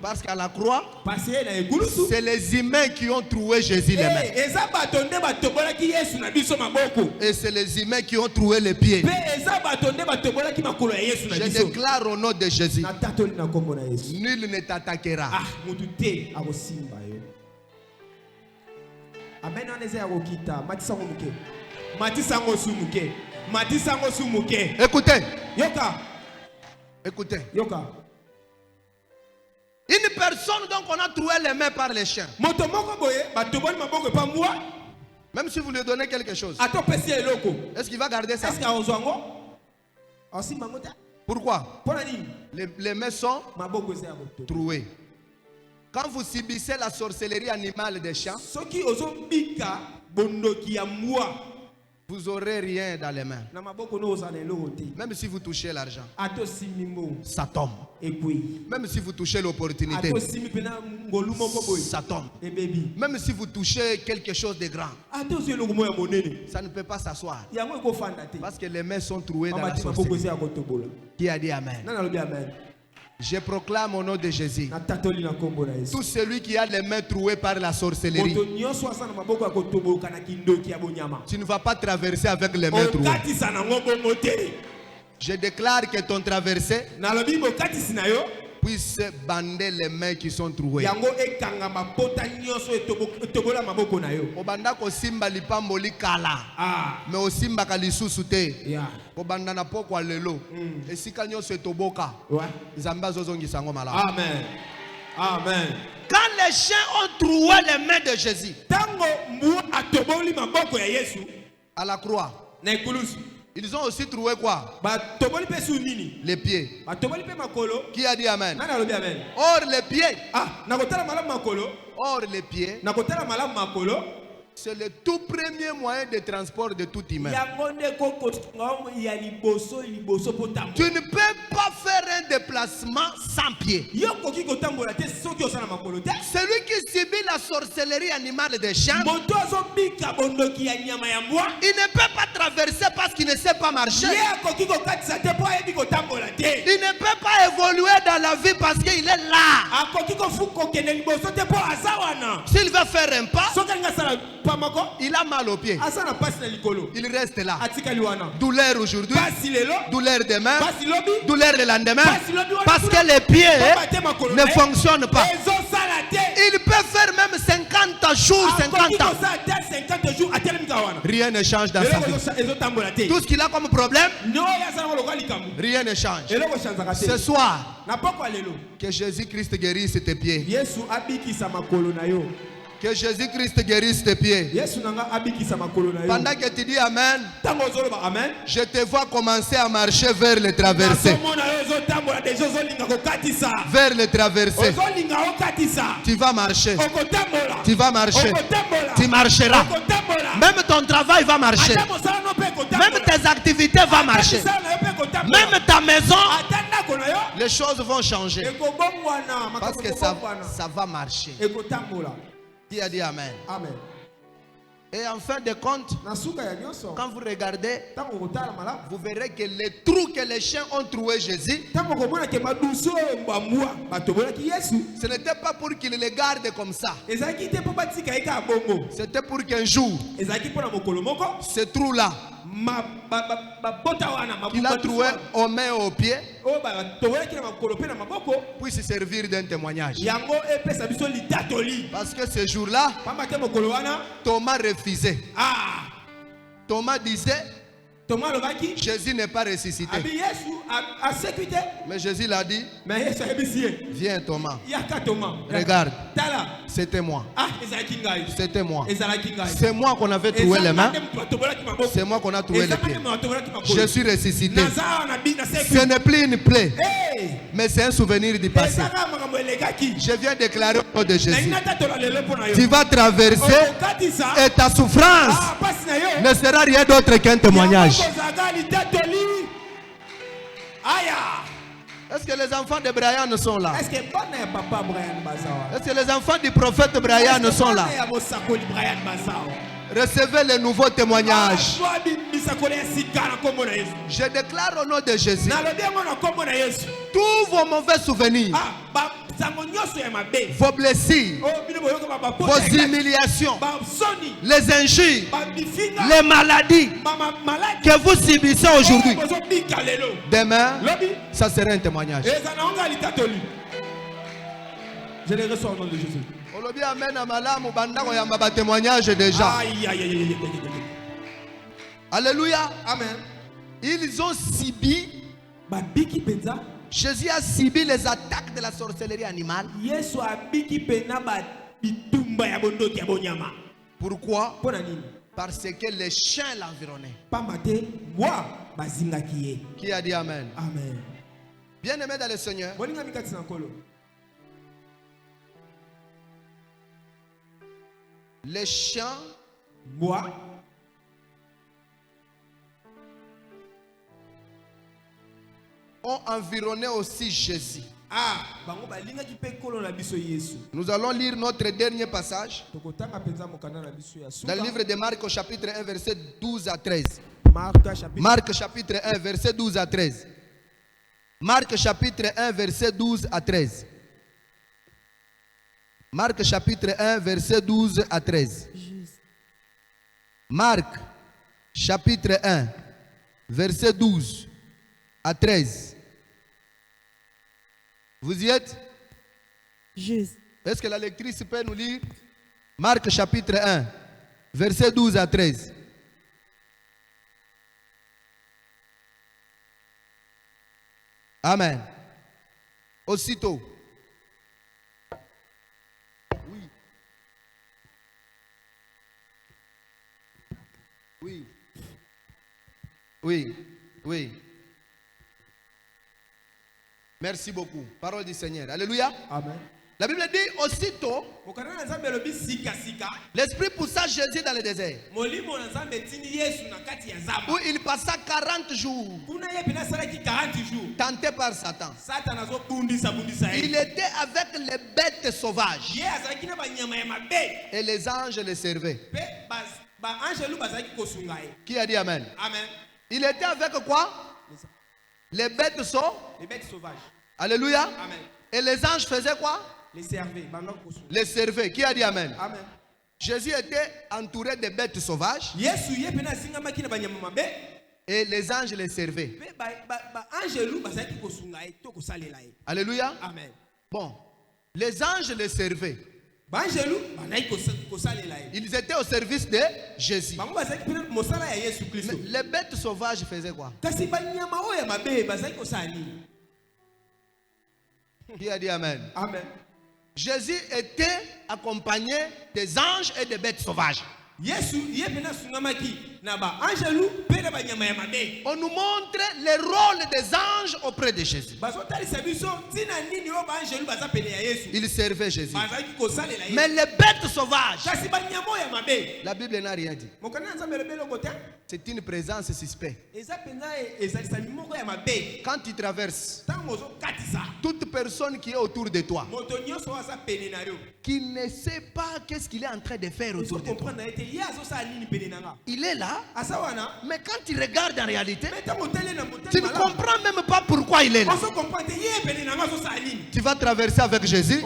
Parce qu'à la croix, c'est les humains qui ont trouvé Jésus les mains. Et c'est les humains qui ont trouvé les pieds. Je déclare au nom de Jésus, nul ne t'attaquera. Écoutez. Écoutez. Une personne donc on a trouvé les mains par les chiens. Même si vous lui donnez quelque chose, est-ce qu'il va garder ça? Pourquoi? Les mains sont trouées. Quand vous subissez la sorcellerie animale des chiens, vous n'aurez rien dans les mains. Même si vous touchez l'argent, ça tombe. Même si vous touchez l'opportunité, ça tombe. Même si vous touchez quelque chose de grand, ça ne peut pas s'asseoir. Parce que les mains sont trouées dans la sorcellerie. Qui a dit amen? Je proclame au nom de Jésus, tout celui qui a les mains trouées par la sorcellerie, tu ne vas pas traverser avec les mains trouées. Je déclare que ton traversée puisse bander les mains qui sont trouées. Obanda ko simba lipambo likala, mais osimba kalisusu te. Obanda na poko lelo, esika nyonso etoboka. Nzamba zozongisa ngo malamu. Amen. Amen. Quand les chiens ont trouvé les mains de Jésus à la croix, Ils ont aussi trouvé quoi? Les pieds. Qui a dit amen? Or les pieds. Or les pieds. C'est le tout premier moyen de transport de tout humain. Tu ne peux pas faire un déplacement sans pied. Celui qui subit la sorcellerie animale des chiens, il ne peut pas traverser parce qu'il ne sait pas marcher. Il ne peut pas évoluer dans la vie parce qu'il est là. S'il veut faire un pas, il a mal au pied. Il reste là. Douleur aujourd'hui, douleur demain, douleur le lendemain, parce que les pieds ne fonctionnent pas. Il peut faire même 50 jours, 50 ans. Rien ne change dans sa vie. Tout ce qu'il a comme problème, rien ne change. Ce soir, que Jésus-Christ guérisse tes pieds. Que Jésus-Christ guérisse tes pieds. Pendant que tu dis amen, je te vois commencer à marcher vers les traversées. Vers les traversées. Tu vas marcher. Tu vas marcher. Tu marcheras. Même ton travail va marcher. Même tes activités vont marcher. Même ta maison, les choses vont changer. Parce que ça va marcher. Qui a dit amen? Amen. Et en fin de compte, quand vous regardez, vous verrez que les trous que les chiens ont trouvé Jésus, ce n'était pas pour qu'il les garde comme ça. C'était pour qu'un jour, ce trou-là, qu'il a trouvé aux mains et aux pieds, puisse servir d'un témoignage. Parce que ce jour-là, Thomas refusait. Thomas disait, Jésus n'est pas ressuscité. Mais Jésus l'a dit, viens Thomas, regarde, c'était moi. C'était moi. C'est moi qu'on avait trouvé les mains. C'est moi qu'on a trouvé les pieds. Je suis ressuscité. Ce n'est plus une plaie, mais c'est un souvenir du passé. Je viens déclarer au nom de Jésus, tu vas traverser et ta souffrance ne sera rien d'autre qu'un témoignage. Est-ce que les enfants de Brian sont là? Est-ce que les enfants du prophète Brian sont là? Recevez le nouveau témoignage. Je déclare au nom de Jésus, tous vos mauvais souvenirs, vos blessures, vos humiliations, les injures, les maladies que vous subissez aujourd'hui, demain, ça sera un témoignage. Je les reçois au nom de Jésus. Témoignage déjà. Alléluia. Amen. Ils ont subi. Jésus a subi les attaques de la sorcellerie animale. Pourquoi? Parce que les chiens l'environnaient. Qui a dit amen? Amen. Bien-aimé dans le Seigneur, les chiens ont environné aussi Jésus. Nous allons lire notre dernier passage dans le livre de Marc au chapitre 1 verset 12 à 13. Marc chapitre 1 verset 12 à 13. Marc chapitre 1 verset 12 à 13. Marc chapitre 1 verset 12 à 13. Marc chapitre 1 verset 12 à 13. Vous y êtes? Est-ce que la lectrice peut nous lire? Marc chapitre 1 verset 12 à 13. Amen. Aussitôt. Oui. Oui. Oui, oui. Merci beaucoup. Parole du Seigneur. Alléluia. Amen. La Bible dit aussitôt, l'Esprit poussa Jésus dans le désert, où il passa 40 jours, tenté par Satan. Il était avec les bêtes sauvages et les anges le servaient. Qui a dit Amen? Amen. Il était avec quoi? Les bêtes sauvages. Alléluia. Amen. Et les anges faisaient quoi? Les servaient. Les servaient. Qui a dit Amen? Amen. Jésus était entouré de bêtes sauvages et les anges les servaient. Alléluia. Amen. Bon, les anges les servaient. Ils étaient au service de Jésus. Mais les bêtes sauvages faisaient quoi? Qui a dit Amen? Amen. Jésus était accompagné des anges et des bêtes sauvages. On nous montre le rôle des anges auprès de Jésus. Ils servaient Jésus. Mais les bêtes sauvages, la Bible n'a rien dit. C'est une présence suspecte. Quand tu traverses, toute personne qui est autour de toi, qui ne sait pas qu'est-ce qu'il est en train de faire autour de toi, il est là, mais quand tu regardes en réalité, tu ne comprends même pas pourquoi il est là. Tu vas traverser avec Jésus,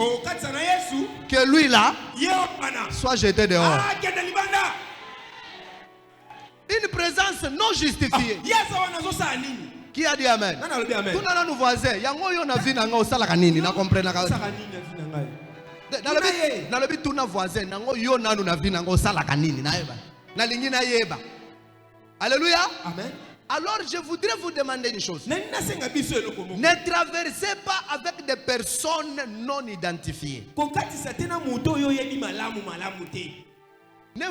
que lui là soit jeté dehors. Une présence non justifiée. Qui a dit Amen? Tout le monde voisin, il y a un vie dans le salon, na comprendre. Dans le but tout le voisin, yo na nu na vie dans le salon, na lingi na yeba. Alléluia. Amen. Alors je voudrais vous demander une chose. Ne traversez pas avec des personnes non identifiées. Ne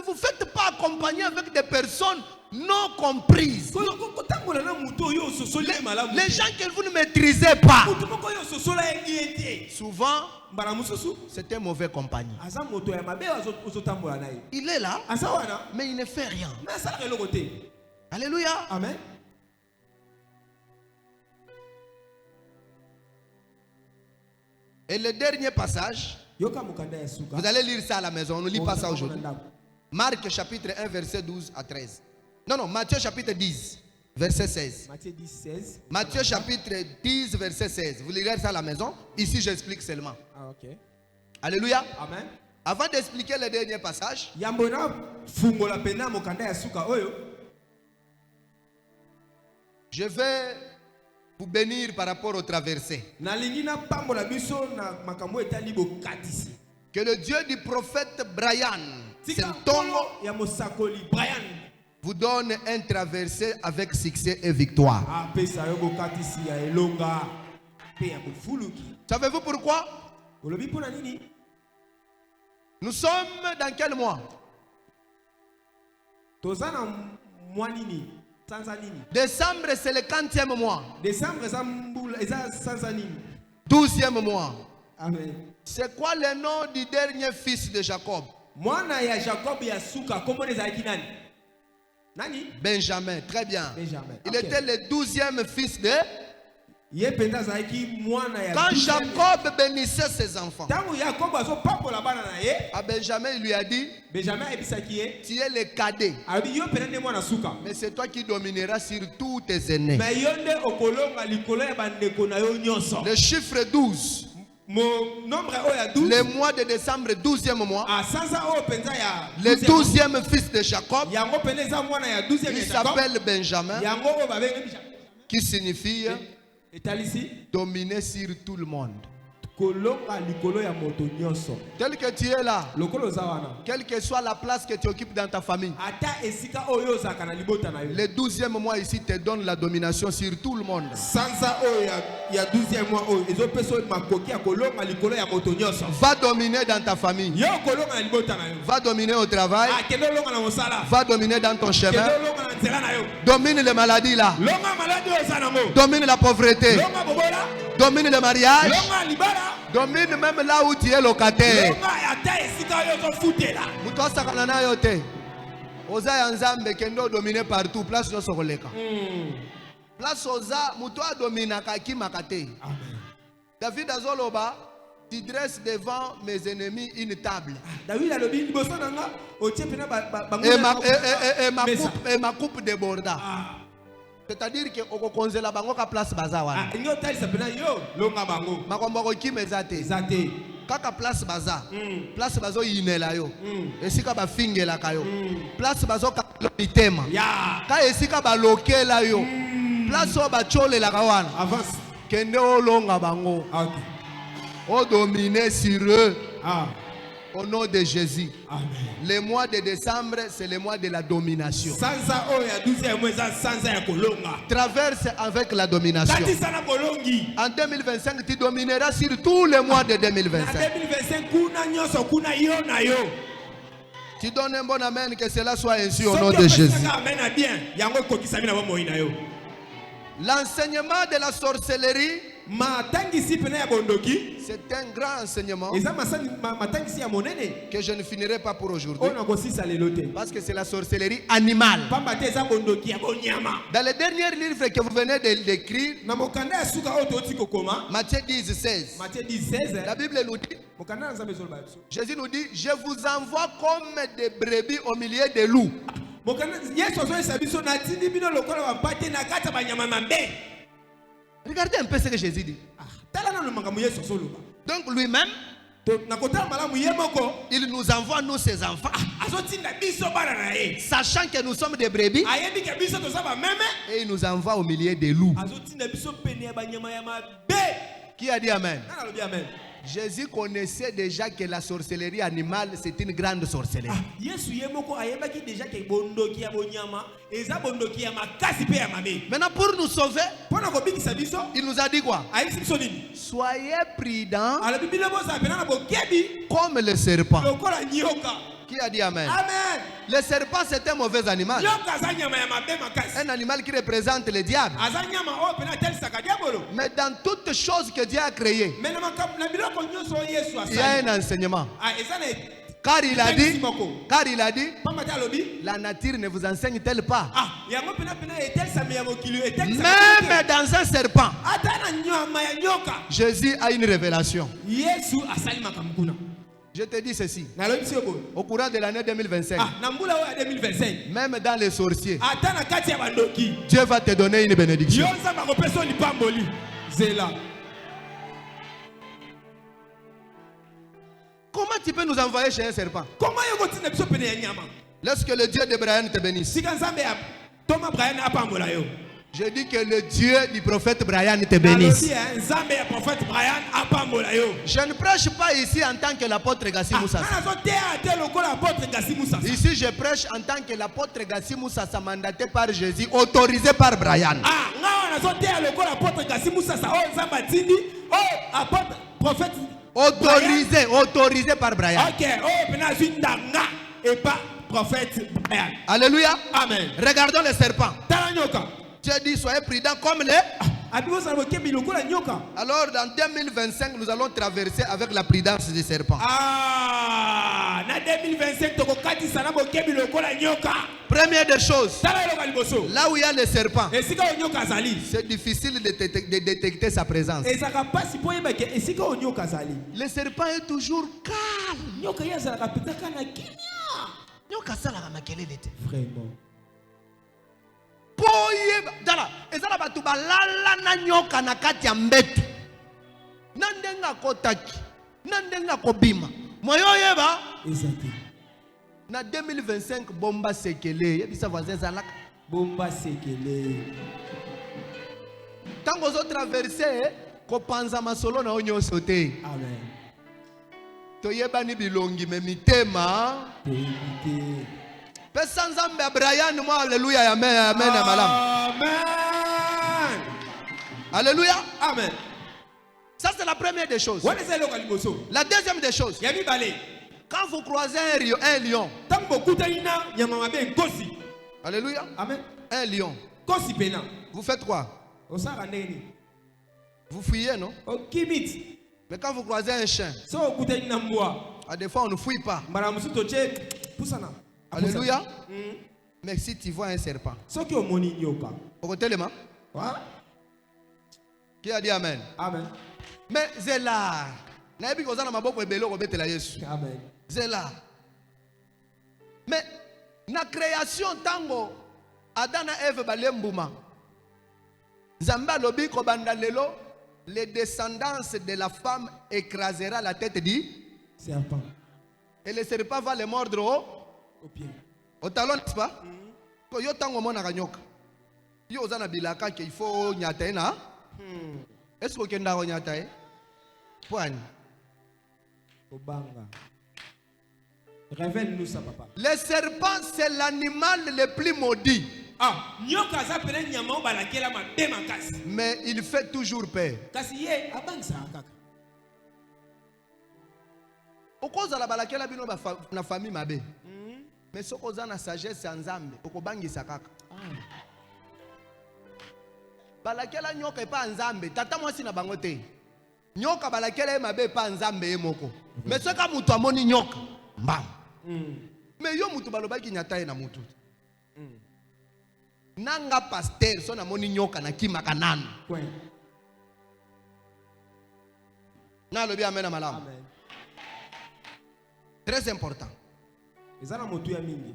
vous faites pas accompagner avec des personnes non comprises. Les gens que vous ne maîtrisez pas. Souvent, c'est un mauvais compagnon. Il est là, mais il ne fait rien. Alléluia. Amen. Et le dernier passage, vous allez lire ça à la maison, on ne lit pas ça aujourd'hui. Marc chapitre 1 verset 12 à 13. Non, Matthieu chapitre 10 verset 16. Matthieu 10, 16. Matthieu chapitre 10 verset 16. Vous lirez ça à la maison. Ici j'explique seulement. Ah, ok. Alléluia. Amen. Avant d'expliquer le dernier passage, je vais vous bénir par rapport aux traversées. Que le Dieu du prophète Brian vous donne un traversé avec succès et victoire. Savez-vous pourquoi? Nous sommes dans quel mois? Décembre, c'est le 40e mois. 12e mois. Amen. C'est quoi le nom du dernier fils de Jacob? Benjamin, très bien. Benjamin. Il était le 12e fils de... Quand Quand Jacob bénissait ses enfants, à Benjamin, il lui a dit, tu es le cadet, mais c'est toi qui domineras sur tous tes aînés. Le chiffre 12, le mois de décembre, 12e mois, le 12e fils de Jacob, il s'appelle Benjamin, qui signifie dominer sur tout le monde. Tel que tu es là, quelle que soit la place que tu occupes dans ta famille, le 12e mois ici te donne la domination sur tout le monde. Va dominer dans ta famille, va dominer au travail, va dominer dans ton chemin, domine les maladies là, domine la pauvreté, domine le mariage, domine même là où tu es locataire. Muto sakana yote. Oza yanzambe kendo dominer partout, place no sokoleka. Place oza muto a dominer kaki makate. David azoloba, tu dresses devant mes ennemis une table. Et ma coupe déborda. C'est-à-dire que au konzela bango ka place bazawa. Makombo ki mezate. Kaka place baza. Place bazo yinela yo. Esika ba fingela kayo. Place bazo ka mitema. Ka esika ba lokela yo. Place o ba cholela kawana. Avance. Kende o longa bango. O dominer sur eux. Au nom de Jésus. Amen. Le mois de décembre, c'est le mois de la domination. Traverse avec la domination. En 2025, tu domineras sur tous les mois de 2025. Tu donnes un bon amen, que cela soit ainsi au nom de Jésus. L'enseignement de la sorcellerie, c'est un grand enseignement que je ne finirai pas pour aujourd'hui, parce que c'est la sorcellerie animale. Dans les derniers livres que vous venez d'écrire, Matthieu 10, 16, la Bible nous dit, Jésus nous dit, je vous envoie comme des brebis au milieu des loups. Regardez un peu ce que Jésus dit. Donc lui-même, il nous envoie, nous ses enfants, sachant que nous sommes des brebis, et il nous envoie au milieu des loups. Qui a dit amen? Jésus connaissait déjà que la sorcellerie animale, c'est une grande sorcellerie. Maintenant, pour nous sauver, il nous a dit quoi? Soyez prudents comme le serpent. Qui a dit amen? Amen. Le serpent, c'est un mauvais animal. Un animal qui représente le diable. Mais dans toutes choses que Dieu a créées, il y a un enseignement. Car il a dit, la nature ne vous enseigne-t-elle pas? Même dans un serpent, Jésus a une révélation. Je te dis ceci, au courant de l'année 2025, même dans les sorciers, Dieu va te donner une bénédiction. Comment tu peux nous envoyer chez un serpent? Laisse que le Dieu de Brian te bénisse. Je dis que le Dieu du prophète Brian te bénisse. Je ne prêche pas ici en tant que l'apôtre Gassi Moussa. Ici je prêche en tant que l'apôtre Gassi Moussa, mandaté par Jésus, autorisé par Brian. Autorisé par Brian. Alléluia. Amen. Regardons le serpent. Tu as dit soyez prudents comme les. Alors dans 2025 nous allons traverser avec la prudence des serpents. Première des choses, là où il y a les serpents, c'est difficile de détecter sa présence. Le serpent est toujours calme. Vraiment. Dala ezala batu balala na nyoka na kati ya mbetu nandenga kotaki nandenga kobima moyo yeba ezati na 2025 bomba sekele yebisa voisin zalaka bomba sekele tango zo traverser Kopanza masolo na onyo sote. Amen. Toyebani bilongi me mitema. Pesa nzambe ya Brian mo alléluia amen amen malam. Amen. Alléluia. Amen. Ça c'est la première des choses. La deuxième des choses. Quand vous croisez un lion. Alléluia. Amen. Un lion. Vous faites quoi? Vous fuyez, non? Mais quand vous croisez un chien, à des fois on ne fouille pas. Alléluia. Mais si tu vois un serpent, qui a dit amen? Amen. Mais Zéla, amen. Zéla. Mais na création tango Adana Eve balembuma. Zamba lobi kobanda lelo, les descendants de la femme écrasera la tête du serpent. Et le serpent va le mordre au pied. Au talon, n'est-ce pas? Yo tango mona ganyoka. Yo ozana bilaka qu'il faut nyata na. Est-ce que kenda nyata e? Point. Obanga. Révèle-nous ça, papa. Le serpent, c'est l'animal le plus maudit. Mais il fait toujours peur. Okoza la balakela bino na famille mabe. Mais ce qu'on a na sagesse en Nzambe, okobangisa kaka. Balakela nyoka e pa Nzambe, tata mwasi na bango te. Nyoka balakela e mabe pa Nzambe e moko. Mais ce ka mutu amoni nyoka, mbam. Mais yo mutu balobaki nyata e na mutu. Nanga pasteur so na moni nyoka na kimaka nanu. Na lobi amen malam. Très important.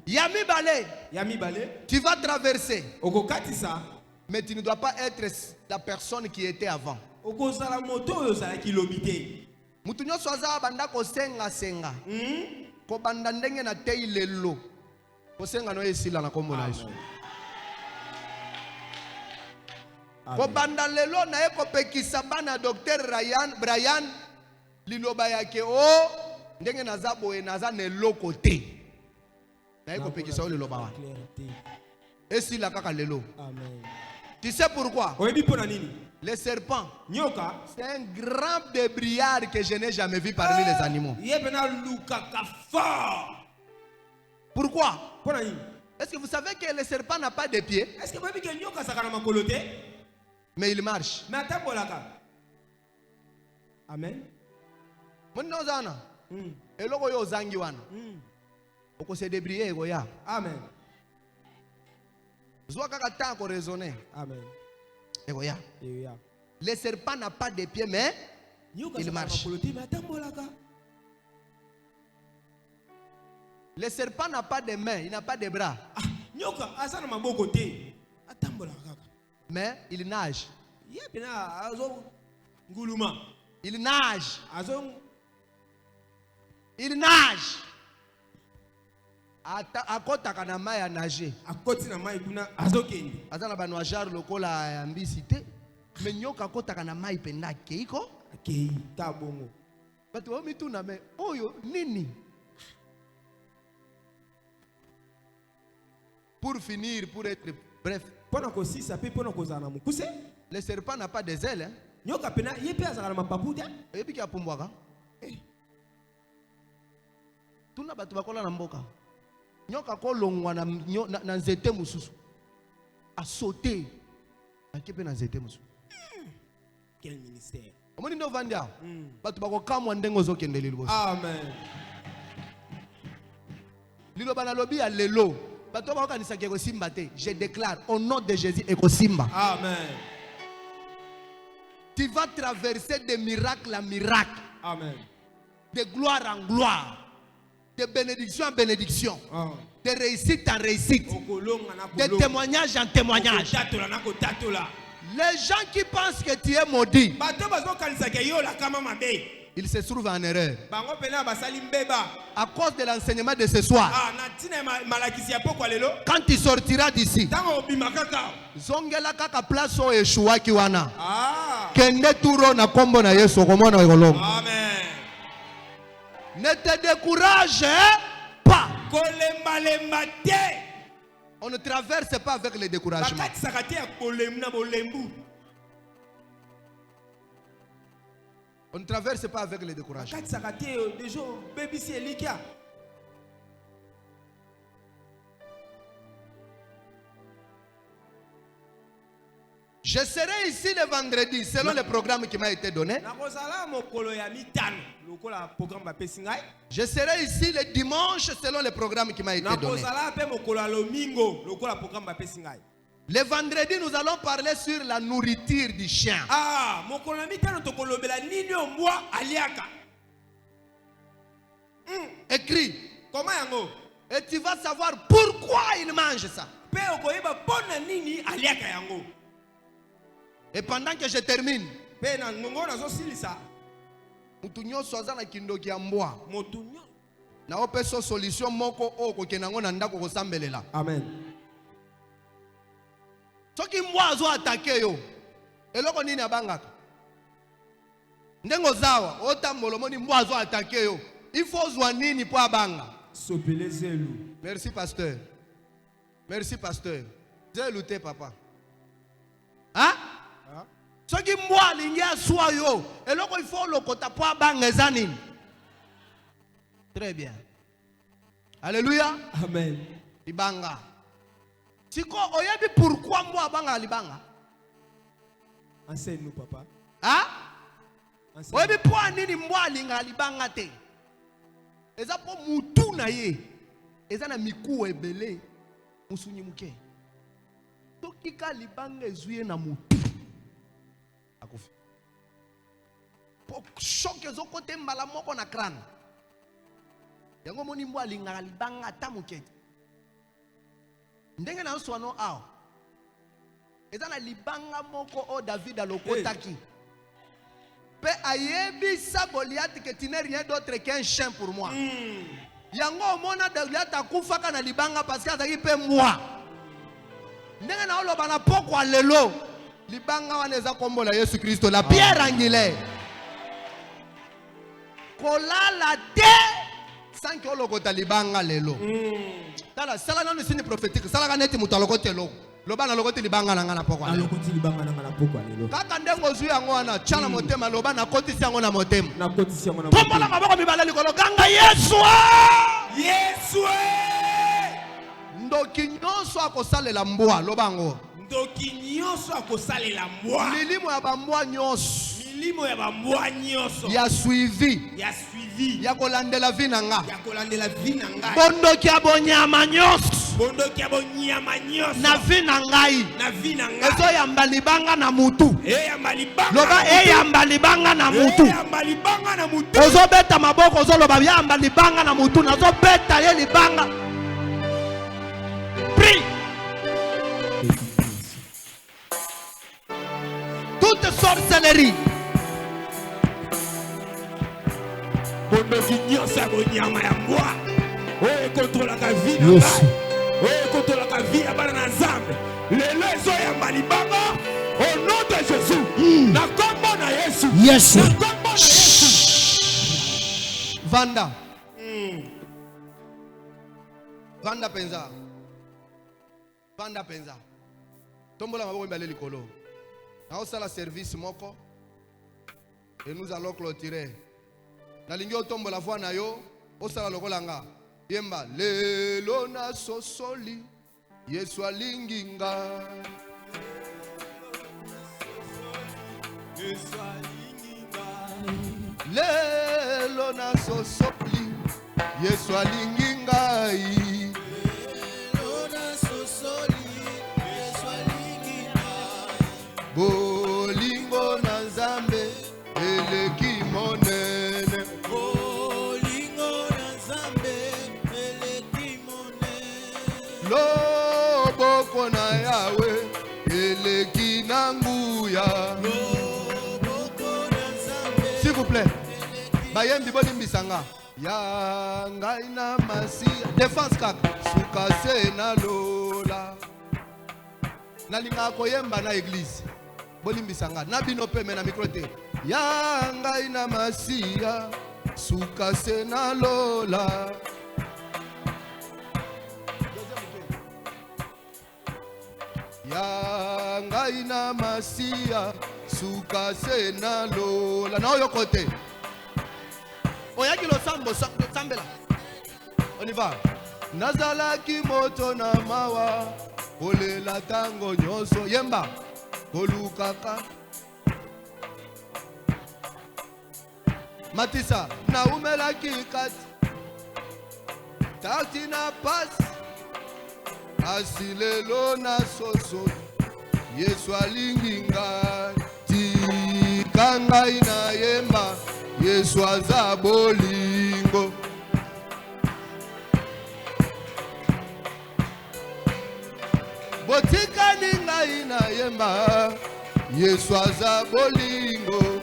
Yami balé. Tu vas traverser. Mais tu ne dois pas être la personne qui était avant. Mutu nyoso aza banda ko senga. Ko banda ndenge na tei lelo. Ko senga no esila na kombo na Yesu. Ko banda lelo na eko pekisa bana docteur Brian liloba yake o ndenge naza boye naza ne loko te. Na eko pekisa o liloba wa. Esila kaka lelo. Amen. Tu sais pourquoi? Le serpent, c'est un grand débriard que je n'ai jamais vu parmi les animaux. Pourquoi? Est-ce que vous savez que le serpent n'a pas de pieds? Mais il marche. Amen. Amen. Amen. Le serpent n'a pas de pieds, mais il marche. Le serpent n'a pas de mains, il n'a pas de bras. Mais il nage. Il nage. Il nage. Akota na mai a nager. Azana ba noajar lokola ya mbisi te. Mais nyoka akota na mai penda keiko. Akei ka bongo. Batu wa mituna me oyo nini? Pour finir, pour être bref. Le serpent n'a pas des ailes. Nyoka pena yepe azala mapaputa. Yebi ki apumbwaka. Tuna batu bakola na mboka. Nyoka kolongwa na nzete mususu. A sauter. Akepe na nzete mususu. Quel ministère. Omoni ndo vandia. Batu bako kamwa ndengo zo kende lilo. Amen. Lilo bana lobi ya lelo. Batu bako kanisa ke ko simba te. Je déclare au nom de Jésus et ko simba. Amen. Tu vas traverser de miracle en miracle. Amen. De gloire en gloire. De bénédiction en bénédiction. De réussite en réussite. De témoignage en témoignage. Les gens qui pensent que tu es maudit, il se trouve en erreur. À cause de l'enseignement de ce soir, quand il sortira d'ici, zongela kaka place o Yeshua kiwana. Kende turo na kombo na Yesu komona wekolongo. Amen. Ne te décourage pas. On ne traverse pas avec le découragement. On ne traverse pas avec le découragement. Je serai ici le vendredi selon le programme qui m'a été donné. Je serai ici le dimanche selon le programme qui m'a été donné. Le vendredi, nous allons parler sur la nourriture du chien. Écris. Et tu vas savoir pourquoi il mange ça. Et pendant que je termine, mutu nyonso aza na kindoki ya mbwa na opeso solution moko oko kenango na ndako kosambelela. Amen. Soki mbwa azo atake yo eloko nini abangaka ndengo zawa otambolo moni mbwa azo atake yo il faut zwa nini po abanga. Merci pasteur. Merci pasteur. Zelu te papa. Hein? Soki mbwa lingi aswa yo eloko il faut lokota po abanga ezanini. Très bien. Alléluia. Amen. Libanga. Siko oyebi pourquoi mbwa abanga libanga? Enseigne-nous papa. Hein? Oyebi po nini mbwa linga libanga te? Eza po mutu na ye. Eza na miku ebele. Musunyi muke. Soki ka libanga ezuye na mutu. Akufi. Po choc ezo kote mbala moko na crâne. Yango moni mbwa linga libanga ta muke. Ndenge na swano ao. Eza na libanga moko o David alokotaki. Pe ayebi sa Goliath que tu n'es rien d'autre qu'un chien pour moi. Yango mona Goliath akufaka na libanga parce que azaki pe moi. Ndenge na oloba na poko lelo. Libanga wana eza kombo la Yesu Kristo la pierre angulaire. Kolala te sans que olokota libanga lelo. Tala sala nanu sini prophétique sala kaneti mutalokota lelo. Loba na lokote libanga na ngana poko. Alokoti libanga na ngana poko lelo. Kaka ndengo zui yango wana chana motema loba na kotisi yango na motema. Na kotisi yango na motema. Pombola maboko mibala likolo kanga Yesu. Yesu. Ndoki nyonso akosalela mbwa lobango. Ndoki nyonso akosalela mbwa. Milimo ya bambwa nyonso. Milimo ya bambwa nyonso. Ya suivi. Ya suivi. Ya kolandela vinanga. Ya kolandela vinanga. Bondoki abonyama nyonso. Bondoki abonyama nyonso. Na vinangai. Na vinanga. Ezo yamba libanga na mutu. Yamba libanga. Loba yamba libanga na mutu. Yamba libanga na mutu. Ozo beta maboko ozo loba yamba libanga na mutu. Nazo beta ye libanga. Prie. Toute sorcellerie. Bondoki nyonso abonyama ya mbwa. Oye kontrolaka vie na ngai. Oye kontrolaka vie ya bana na Nzambe. Lelo ezo yamba libanga. Au nom de Jésus. Na kombo na Yesu. Yes. Na kombo na Yesu. Vanda. Vanda penza. Vanda penza. Tombola maboko mbale likolo. Na osala service moko. Et nous allons clôturer. Na lingi otombola voix na yo. Osala lokolanga. Yemba lelo na sosoli. Yesu alinginga. Yesu alinginga. Lelo na sosoli. Yesu alinginga. Lelo na sosoli. Yesu alinginga. Bolingo na Nzambe eleki monene. Bolingo na Nzambe eleki monene. Loboko na Yawe eleki na nguya. Loboko na Nzambe. S'il vous plaît. Bayembi bolimbisanga. Ya ngai na masia. Défense kaka. Suka se na lola. Nalinga koyemba na église. Bolimbisanga. Na bino pe mena micro te. Ya ngai na masia. Suka se na lola. Ya ngai na masia. Suka se na lola. Na oyo kote. Oyaki lo sambo sambela. On y va. Nazalaki moto na mawa. Olela tango nyoso. Yemba. Kolukaka. Matisa. Na umelaki kati. Tati na pasi. Asilelo na soso. Yesu alingi ngai. Tikanga ina yemba. Yesu aza bolingo. Botika ninga ina yemba. Yesu aza bolingo.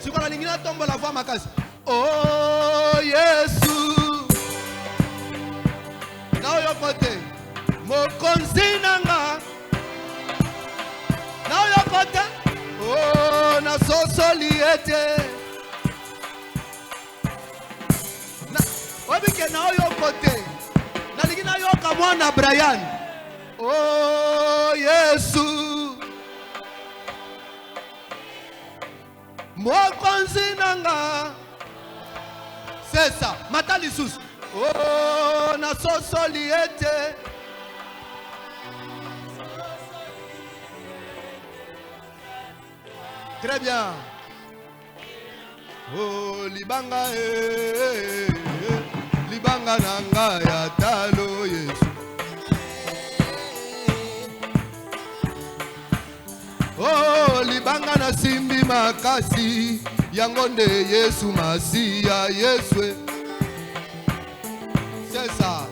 Sikona lingina tombo la voix makasi. Oh Yesu. Na oyo kote. Mokonzi nanga. Na oyo kote. Oh, na sosoliete. Na obike na oyo kote. Na ligina yoka mwana Brian. Oh, Yesu. Mokonzi nanga. Sesa, matali sus. Oh, na sosoliete. Très bien. Oh, libanga libanga nanga ya talo Yesu. Oh, libanga na simbi makasi yangonde Yesu masia Yesu. C'est ça.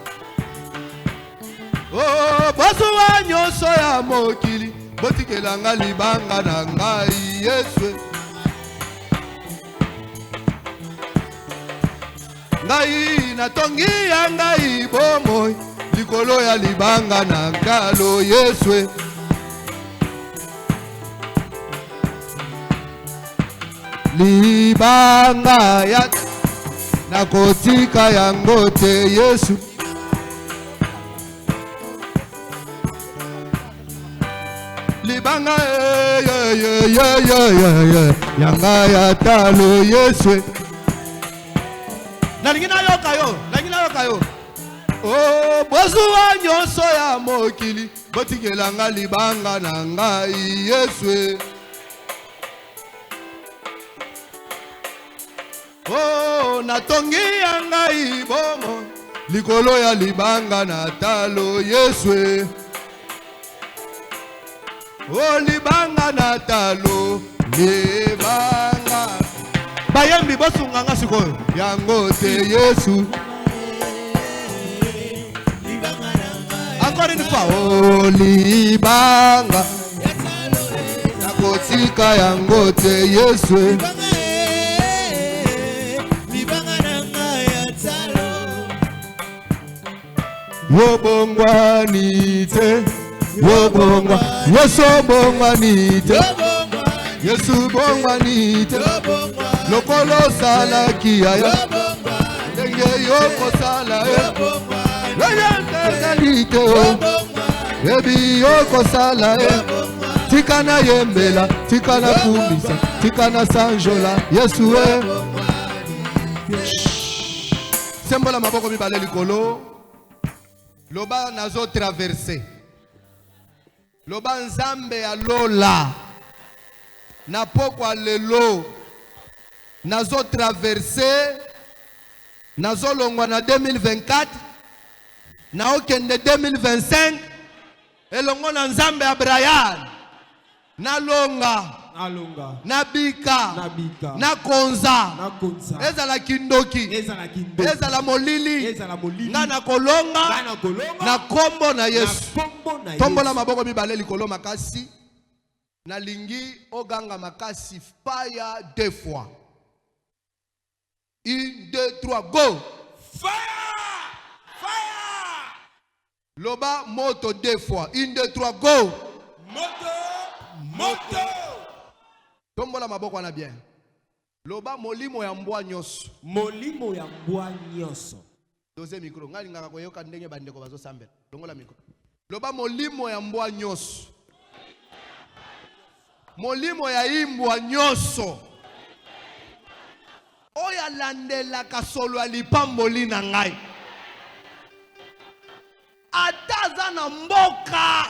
Oh, baso wa nyoso ya mokili. Botikelanga libanga na ngai Yesu. Ngai natongi ya ngai bomoi. Likolo ya libanga na nkalo Yesu. Libanga ya nakotika yango te Yesu. Libanga yanga ya talo Yesu. Nalingina yoka yo. Oh, bozu wa nyoso ya mokili. Botikelanga libanga na ngai Yesu. Oh, natongi ya ngai bomo. Likolo ya libanga na talo Yesu. Oh, libanga na talo libanga. Bayembi bosunganga sikoyo yango te Yesu. Encore une fois. Oh, libanga nakotika yango te Yesu. Wobongwanite, wobongwa, Yesu bongwanite, Yesu bongwanite, lokolo sala kiaya, denge yoko sala e, leyengalite o, ebi yoko sala e, tikana yembela, tikana kumisa, tikana sanjola, Yesu e. Sembola maboko mibale likolo. Loba nazo traverser. Loba nzambe ya lola. Na pokwa lelo. Nazo traverser. Nazo longwa na 2024. Na okende 2025. Elongo na nzambe ya Brian. Na longa. Na bika. Na konza. Ezala kindoki. Ezala molili. Nga na kolonga. Na kombo na Yesu. Tombola maboko mibale likolo makasi. Nalingi oganga makasi fire 2 fois. 1, 2, 3, go. Fire! Fire! Loba moto 2 fois. 1, 2, 3, go. Moto! Moto! Tombola maboko na bien. Loba molimo ya mbwa nyoso. Molimo ya mbwa nyoso. Doze micro. Ngali ngaka koyoka ndenge bandeko bazo sambela. Longola micro. Loba molimo ya mbwa nyoso. Molimo ya imbwa nyoso. Oya landela kasolo alipamboli na ngai. Ataza na mboka.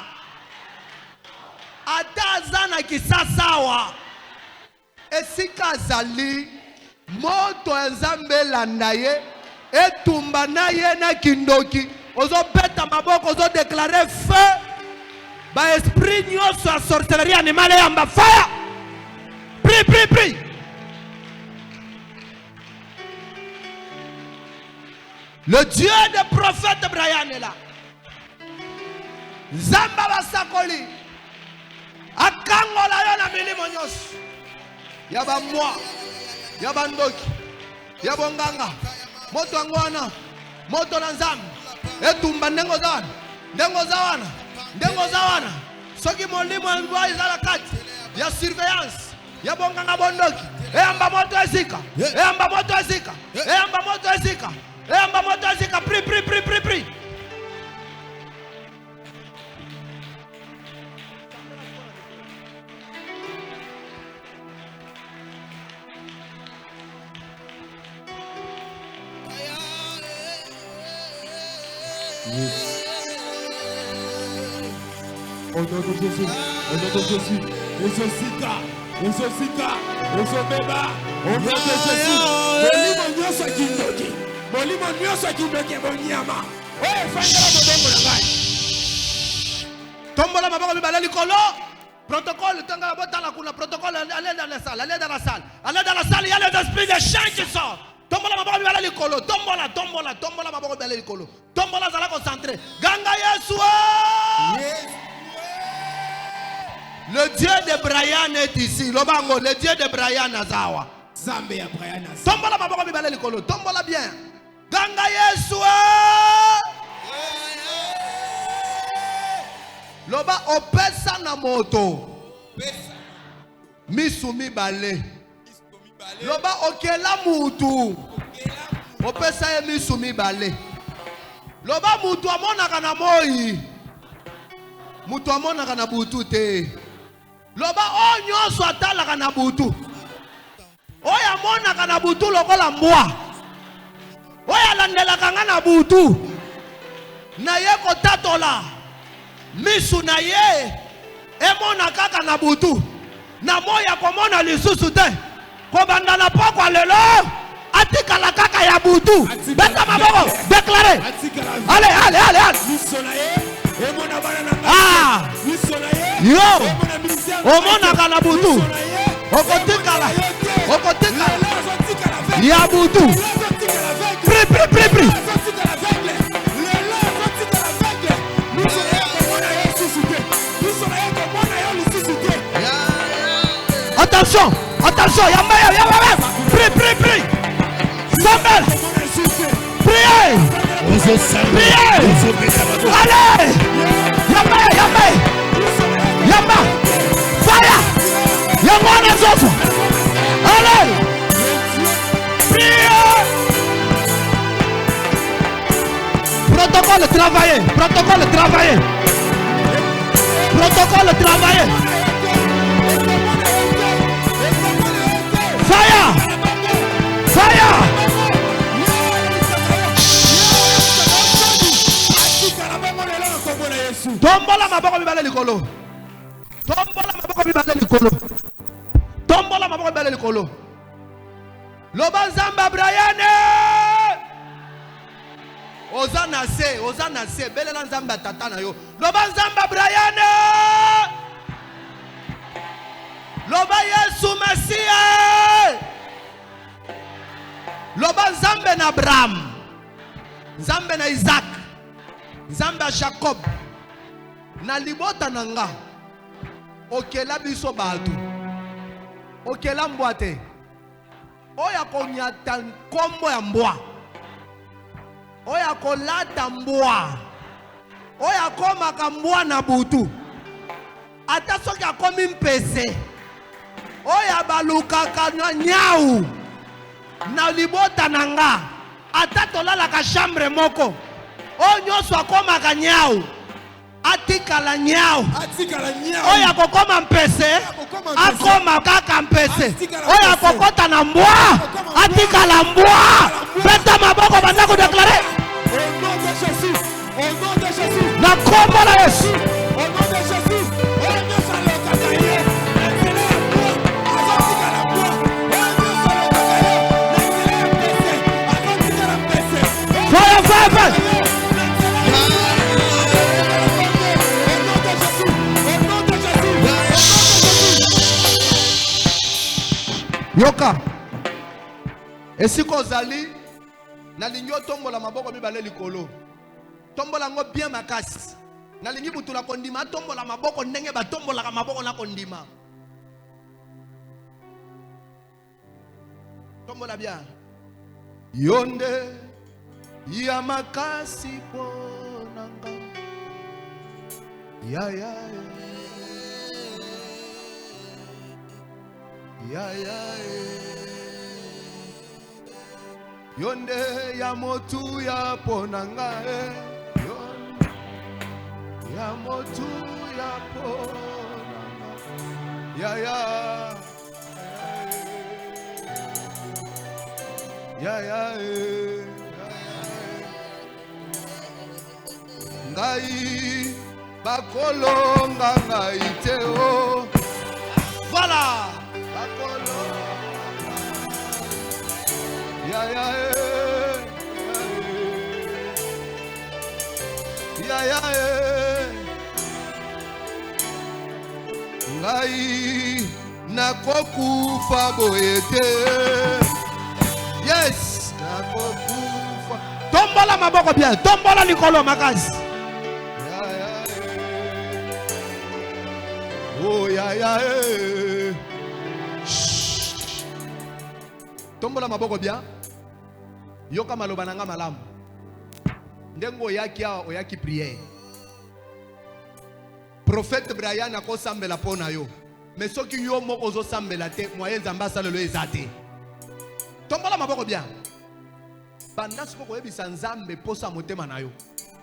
Ataza na kisasawa. Esika zali moto ya Nzambe landa ye etumba na ye na kindoki ozo beta maboko ozo déclarer feu ba esprit nyoso a sorcellerie animale yamba fire. Prie. Le Dieu des prophètes Brian est là. Zamba basakoli akangola yo na milimo nyoso. Yaba mwa, yaba ndoki, yaba nganga, moto angwana, moto na Nzambe, etumba ndengo zawana, soki molimo mbwa izala kati, ya surveillance, yaba nganga bondoki, eyamba moto ezika, prie. Au nom de Jésus, Exaucita, Exobeba, au nom de Jésus, molimo nyoso kindoki, bonyama. Oh, fanya mabongo na ngai. Tombola maboko mibale likolo. Protocole, tanga botala kuna protocole, allez dans la salle, il y a les esprits de chant qui sortent. Tombola maboko mibale likolo, tombola maboko mibale likolo. Tombola zala concentré. Ganga Yesu. Le Dieu de Brian est ici. Lobango, le Dieu de Brian Azawa. Zambe ya Brian Azawa. Tombola maboko mibale likolo, tombola bien. Ganga Yesu. Loba opesa na moto. Misu mibale. Loba okela mutu. Opesa ye misu mibale. Loba mutu amonaka na moi. Mutu amonaka na butu te. Loba onyoso atalaka na butu. Oya amonaka na butu lokola mbwa. Oya landelaka nga na butu. Na ye kotatola. Misu na ye emona kaka na butu na moya komona lisusu te kobanda na pokwa lelo atikala kaka ya butu beta maboko déclarer allez miso na ye emona bana na ah miso na ye yo emona ministère omona kana butu okotikala ya butu pri Attention, yamba. Prie. Samuel. Priez. Allez. Yamba. Fire. Yamba na zozo. Allez. Priez. Protocole travailler. Fire! Tombola maboko mibale likolo. Loba Nzamba Brian. Ozana se. Belela Nzamba tata na yo. Loba Nzamba Brian. Loba Yesu Mesia. Loba Nzambe na Abraham. Nzambe na Isaac. Nzambe na Jacob. Na libota nanga. okela biso batu okela mbwa te oya konyata nkombo ya mbwa oya kolata mbwa oya komaka mbwa na butu ata soki akomi mpese oya balukaka na nyau na libota na nga ata tolalaka chambre moko oyo nyonso akomaka nyau atikala nyau oya kokoma mpese akoma kaka mpese oya kokota na mbwa atikala mbwa peta maboko banda kodeklare na kombo na Yesu. Yoka esiko zali na lingio tombola maboko mibale likolo tombola ngo bien makasi na lingi butu la kondima tombola maboko ndenge batombola ka maboko na kondima tombola bien yonde ya makasi ponanga ya ya ya ya yonde ya motu ya ponanga ya motu ya ponanga ya ya ya ya ngai bakolonga ngai te o voilà ya ya ya ya ngai nakokufa boye te yes nakokufa tombola maboko bien tombola likolo makasi ya ya oh ya ya tombola maboko bien yoka maloba nanga malamu ndengo oyaki awa oyaki prière prophète Brian akosambela pona yo mais soki yo moko ozosambela te moyen nzambe asalelo eza te tombola maboko bien banda soko oyebisa nzambe posa motema na yo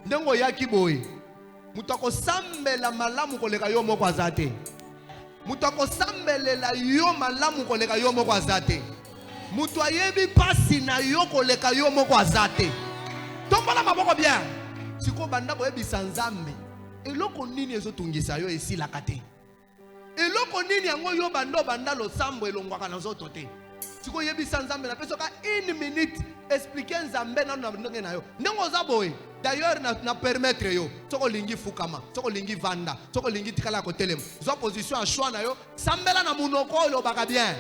ndengo oyaki boye mutu akosambela malamu koleka yo moko aza te mutu akosambelela yo malamu koleka yo moko aza te mutu ayebi pasi na yo koleka yo moko aza te tombola maboko bien siko banda boyebisa nzambe eloko nini ezotungisa yo esilaka te eloko nini yango yo banda losambo elongwaka na nzoto te siko yebisa nzambe na peso ka 1 minute expliquer nzambe na ndenge na yo ndenge oza boye d'ailleurs na permettre yo soko lingi fukama soko lingi vanda soko lingi tikala ko telem zo position a choix na yo sambela na munoko lo baka bien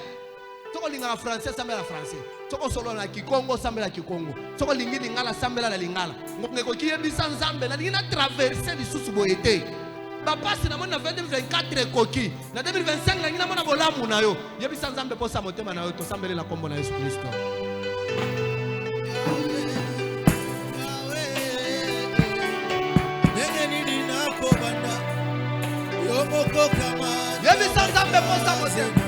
soko linga na français sambela français soko solo na kikongo sambela kikongo soko lingi lingala sambela na lingala ngoko kiyebisa nzambe na lingi na traverser lisusu boye te bapasi na mona 2024 koki na 2025 na ngina mona bolamu na yo yebisa nzambe posa motema na yo to sambelela kombo na Yesu Kristo yebisa nzambe posa motema